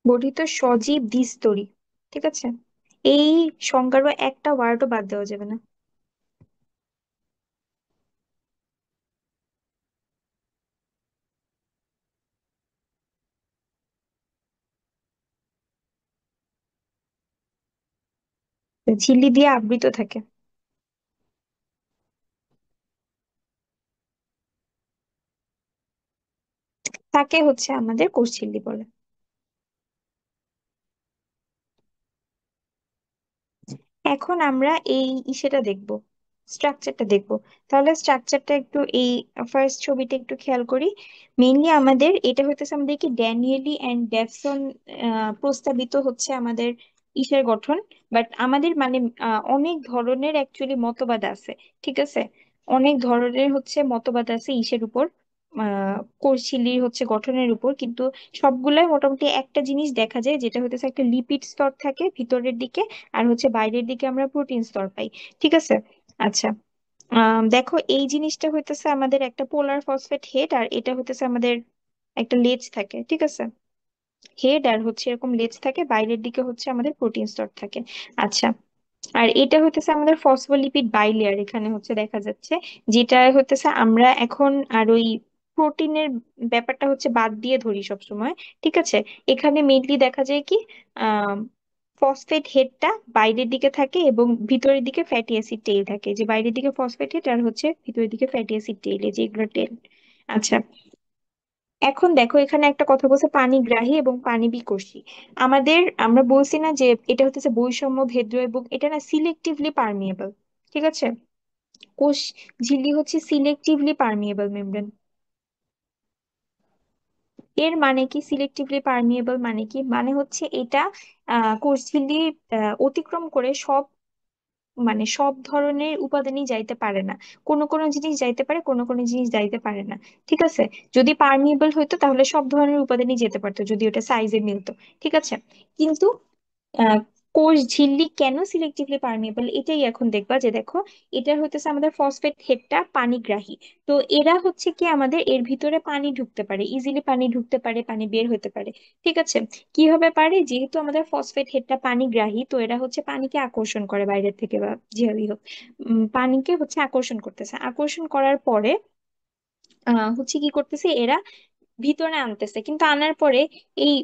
গঠিত সজীব দ্বিস্তরী। ঠিক আছে, এই সংজ্ঞারও একটা ওয়ার্ডও বাদ দেওয়া যাবে না। ঝিল্লি দিয়ে আবৃত থাকে, তাকে হচ্ছে আমাদের কোষঝিল্লি বলে। এখন আমরা এই ইসেটা দেখব, স্ট্রাকচারটা দেখবো। তাহলে স্ট্রাকচারটা একটু এই ফার্স্ট ছবিটা একটু খেয়াল করি। মেইনলি আমাদের এটা হইতেছে আমাদের কি ড্যানিয়েলি অ্যান্ড ডেভসন প্রস্তাবিত হচ্ছে আমাদের ইসের গঠন। বাট আমাদের মানে অনেক ধরনের অ্যাকচুয়ালি মতবাদ আছে, ঠিক আছে? অনেক ধরনের হচ্ছে মতবাদ আছে ইসের উপর, কোষঝিল্লির হচ্ছে গঠনের উপর, কিন্তু সবগুলাই মোটামুটি একটা জিনিস দেখা যায়, যেটা হইতেছে একটা লিপিড স্তর থাকে ভিতরের দিকে, আর হচ্ছে বাইরের দিকে আমরা প্রোটিন স্তর পাই। ঠিক আছে? আচ্ছা, দেখো এই জিনিসটা হইতেছে আমাদের একটা পোলার ফসফেট হেড, আর এটা হইতেছে আমাদের একটা লেজ থাকে, ঠিক আছে? হেড আর হচ্ছে এরকম লেজ থাকে, বাইরের দিকে হচ্ছে আমাদের প্রোটিন স্তর থাকে। আচ্ছা, আর এটা হইতেছে আমাদের ফসফোলিপিড বাইলেয়ার, এখানে হচ্ছে দেখা যাচ্ছে, যেটা হইতেছে আমরা এখন আর ওই প্রোটিনের ব্যাপারটা হচ্ছে বাদ দিয়ে ধরি সব সময়। ঠিক আছে? এখানে মেইনলি দেখা যায় কি, আহ ফসফেট হেডটা বাইরের দিকে থাকে এবং ভিতরের দিকে ফ্যাটি অ্যাসিড টেইল থাকে, যে বাইরের দিকে ফসফেট হেড আর হচ্ছে ভিতরের দিকে ফ্যাটি অ্যাসিড টেইল, এই যে এগুলো টেল। আচ্ছা, এখন দেখো এখানে একটা কথা বলছে পানিগ্রাহী এবং পানি বিকর্ষী। আমরা বলছি না যে এটা হচ্ছে বৈষম্য ভেদ্য, এবং এটা না সিলেক্টিভলি পারমিয়েবল। ঠিক আছে? কোষ ঝিল্লি হচ্ছে সিলেক্টিভলি পারমিয়েবল মেমব্রেন। এর মানে কি সিলেক্টিভলি পারমিয়েবল মানে কি? মানে হচ্ছে এটা কোষ ঝিল্লি অতিক্রম করে সব, মানে সব ধরনের উপাদানই যাইতে পারে না। কোনো কোনো জিনিস যাইতে পারে, কোনো কোনো জিনিস যাইতে পারে না। ঠিক আছে? যদি পারমিয়েবল হইতো তাহলে সব ধরনের উপাদানই যেতে পারতো, যদি ওটা সাইজে মিলতো। ঠিক আছে? কিন্তু আহ, কোষ ঝিল্লি কেন সিলেক্টিভলি পারমিয়েবল, এটাই এখন দেখবা। যে দেখো, এটা হইতেছে আমাদের ফসফেট হেডটা পানিগ্রাহী। তো এরা হচ্ছে কি আমাদের এর ভিতরে পানি ঢুকতে পারে, ইজিলি পানি ঢুকতে পারে, পানি বের হতে পারে। ঠিক আছে? কিভাবে পারে? যেহেতু আমাদের ফসফেট হেডটা পানিগ্রাহী, তো এরা হচ্ছে পানিকে আকর্ষণ করে বাইরের থেকে, বা যেভাবেই হোক পানিকে হচ্ছে আকর্ষণ করতেছে। আকর্ষণ করার পরে হচ্ছে কি করতেছে এরা, ভিতরে আনতেছে, কিন্তু আনার পরে এই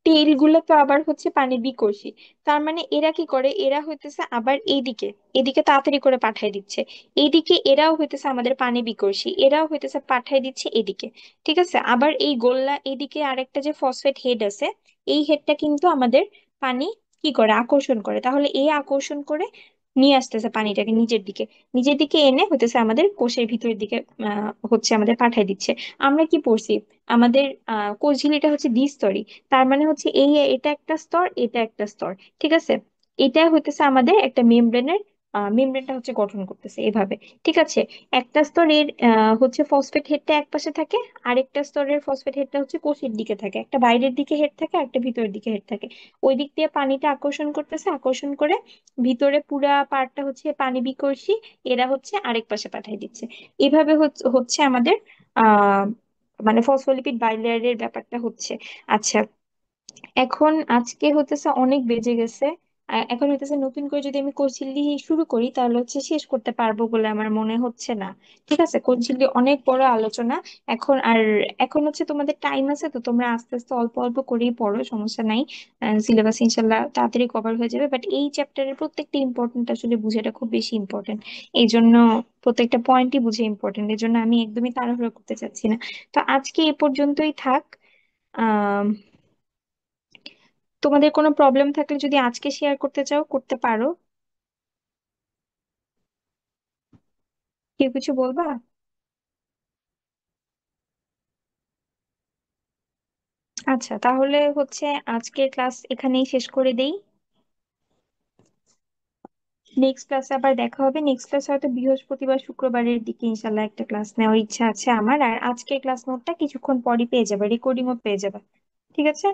তেল গুলো তো আবার হচ্ছে পানি বিকর্ষী। তার মানে এরা কি করে, এরা হইতেছে আবার এইদিকে, এদিকে তাড়াতাড়ি করে পাঠায় দিচ্ছে। এইদিকে এরাও হইতেছে আমাদের পানি বিকর্ষী, এরাও হইতেছে পাঠায় দিচ্ছে এদিকে। ঠিক আছে? আবার এই গোল্লা এদিকে আরেকটা যে ফসফেট হেড আছে, এই হেডটা কিন্তু আমাদের পানি কি করে, আকর্ষণ করে। তাহলে এই আকর্ষণ করে নিয়ে আসতেছে পানিটাকে নিচের দিকে, নিচের দিকে এনে হইতেছে আমাদের কোষের ভিতরের দিকে হচ্ছে আমাদের পাঠায় দিচ্ছে। আমরা কি পড়ছি, আমাদের কোষঝিল্লিটা হচ্ছে দ্বিস্তরী। তার মানে হচ্ছে এটা একটা স্তর, এটা একটা স্তর। ঠিক আছে? এটা হইতেছে আমাদের একটা মেমব্রেনটা হচ্ছে গঠন করতেছে এভাবে। ঠিক আছে? একটা স্তরের হচ্ছে ফসফেট হেডটা এক পাশে থাকে, আরেকটা স্তরের ফসফেট হেডটা হচ্ছে কোষের দিকে থাকে, একটা বাইরের দিকে হেড থাকে, একটা ভিতরের দিকে হেড থাকে। ওই দিক দিয়ে পানিটা আকর্ষণ করতেছে, আকর্ষণ করে ভিতরে পুরা পার্টটা হচ্ছে পানি বিকর্ষী, এরা হচ্ছে আরেক পাশে পাঠিয়ে দিচ্ছে। এভাবে হচ্ছে আমাদের আহ মানে ফসফোলিপিড বাইলেয়ারের ব্যাপারটা হচ্ছে। আচ্ছা, এখন আজকে হতেছে অনেক বেজে গেছে। এখন হতেছে নতুন করে যদি আমি কোচিল্লি শুরু করি তাহলে হচ্ছে শেষ করতে পারবো বলে আমার মনে হচ্ছে না। ঠিক আছে? কোচিল্লি অনেক বড় আলোচনা এখন। আর এখন হচ্ছে তোমাদের টাইম আছে, তো তোমরা আস্তে আস্তে অল্প অল্প করেই পড়ো, সমস্যা নাই। সিলেবাস ইনশাল্লাহ তাড়াতাড়ি কভার হয়ে যাবে, বাট এই চ্যাপ্টারের প্রত্যেকটা ইম্পর্টেন্ট আসলে বুঝাটা খুব বেশি ইম্পর্টেন্ট। এই জন্য প্রত্যেকটা পয়েন্টই বুঝে ইম্পর্টেন্ট, এই জন্য আমি একদমই তাড়াহুড়ো করতে চাচ্ছি না। তো আজকে এ পর্যন্তই থাক। আহ তোমাদের কোনো প্রবলেম থাকলে যদি আজকে শেয়ার করতে চাও করতে পারো। কেউ কিছু বলবা? আচ্ছা, তাহলে হচ্ছে আজকের ক্লাস এখানেই শেষ করে দেই। নেক্সট ক্লাসে আবার দেখা হবে। নেক্সট ক্লাস হয়তো বৃহস্পতিবার শুক্রবারের দিকে ইনশাল্লাহ একটা ক্লাস নেওয়ার ইচ্ছা আছে আমার। আর আজকের ক্লাস নোটটা কিছুক্ষণ পরই পেয়ে যাবে, রেকর্ডিংও পেয়ে যাবে। ঠিক আছে?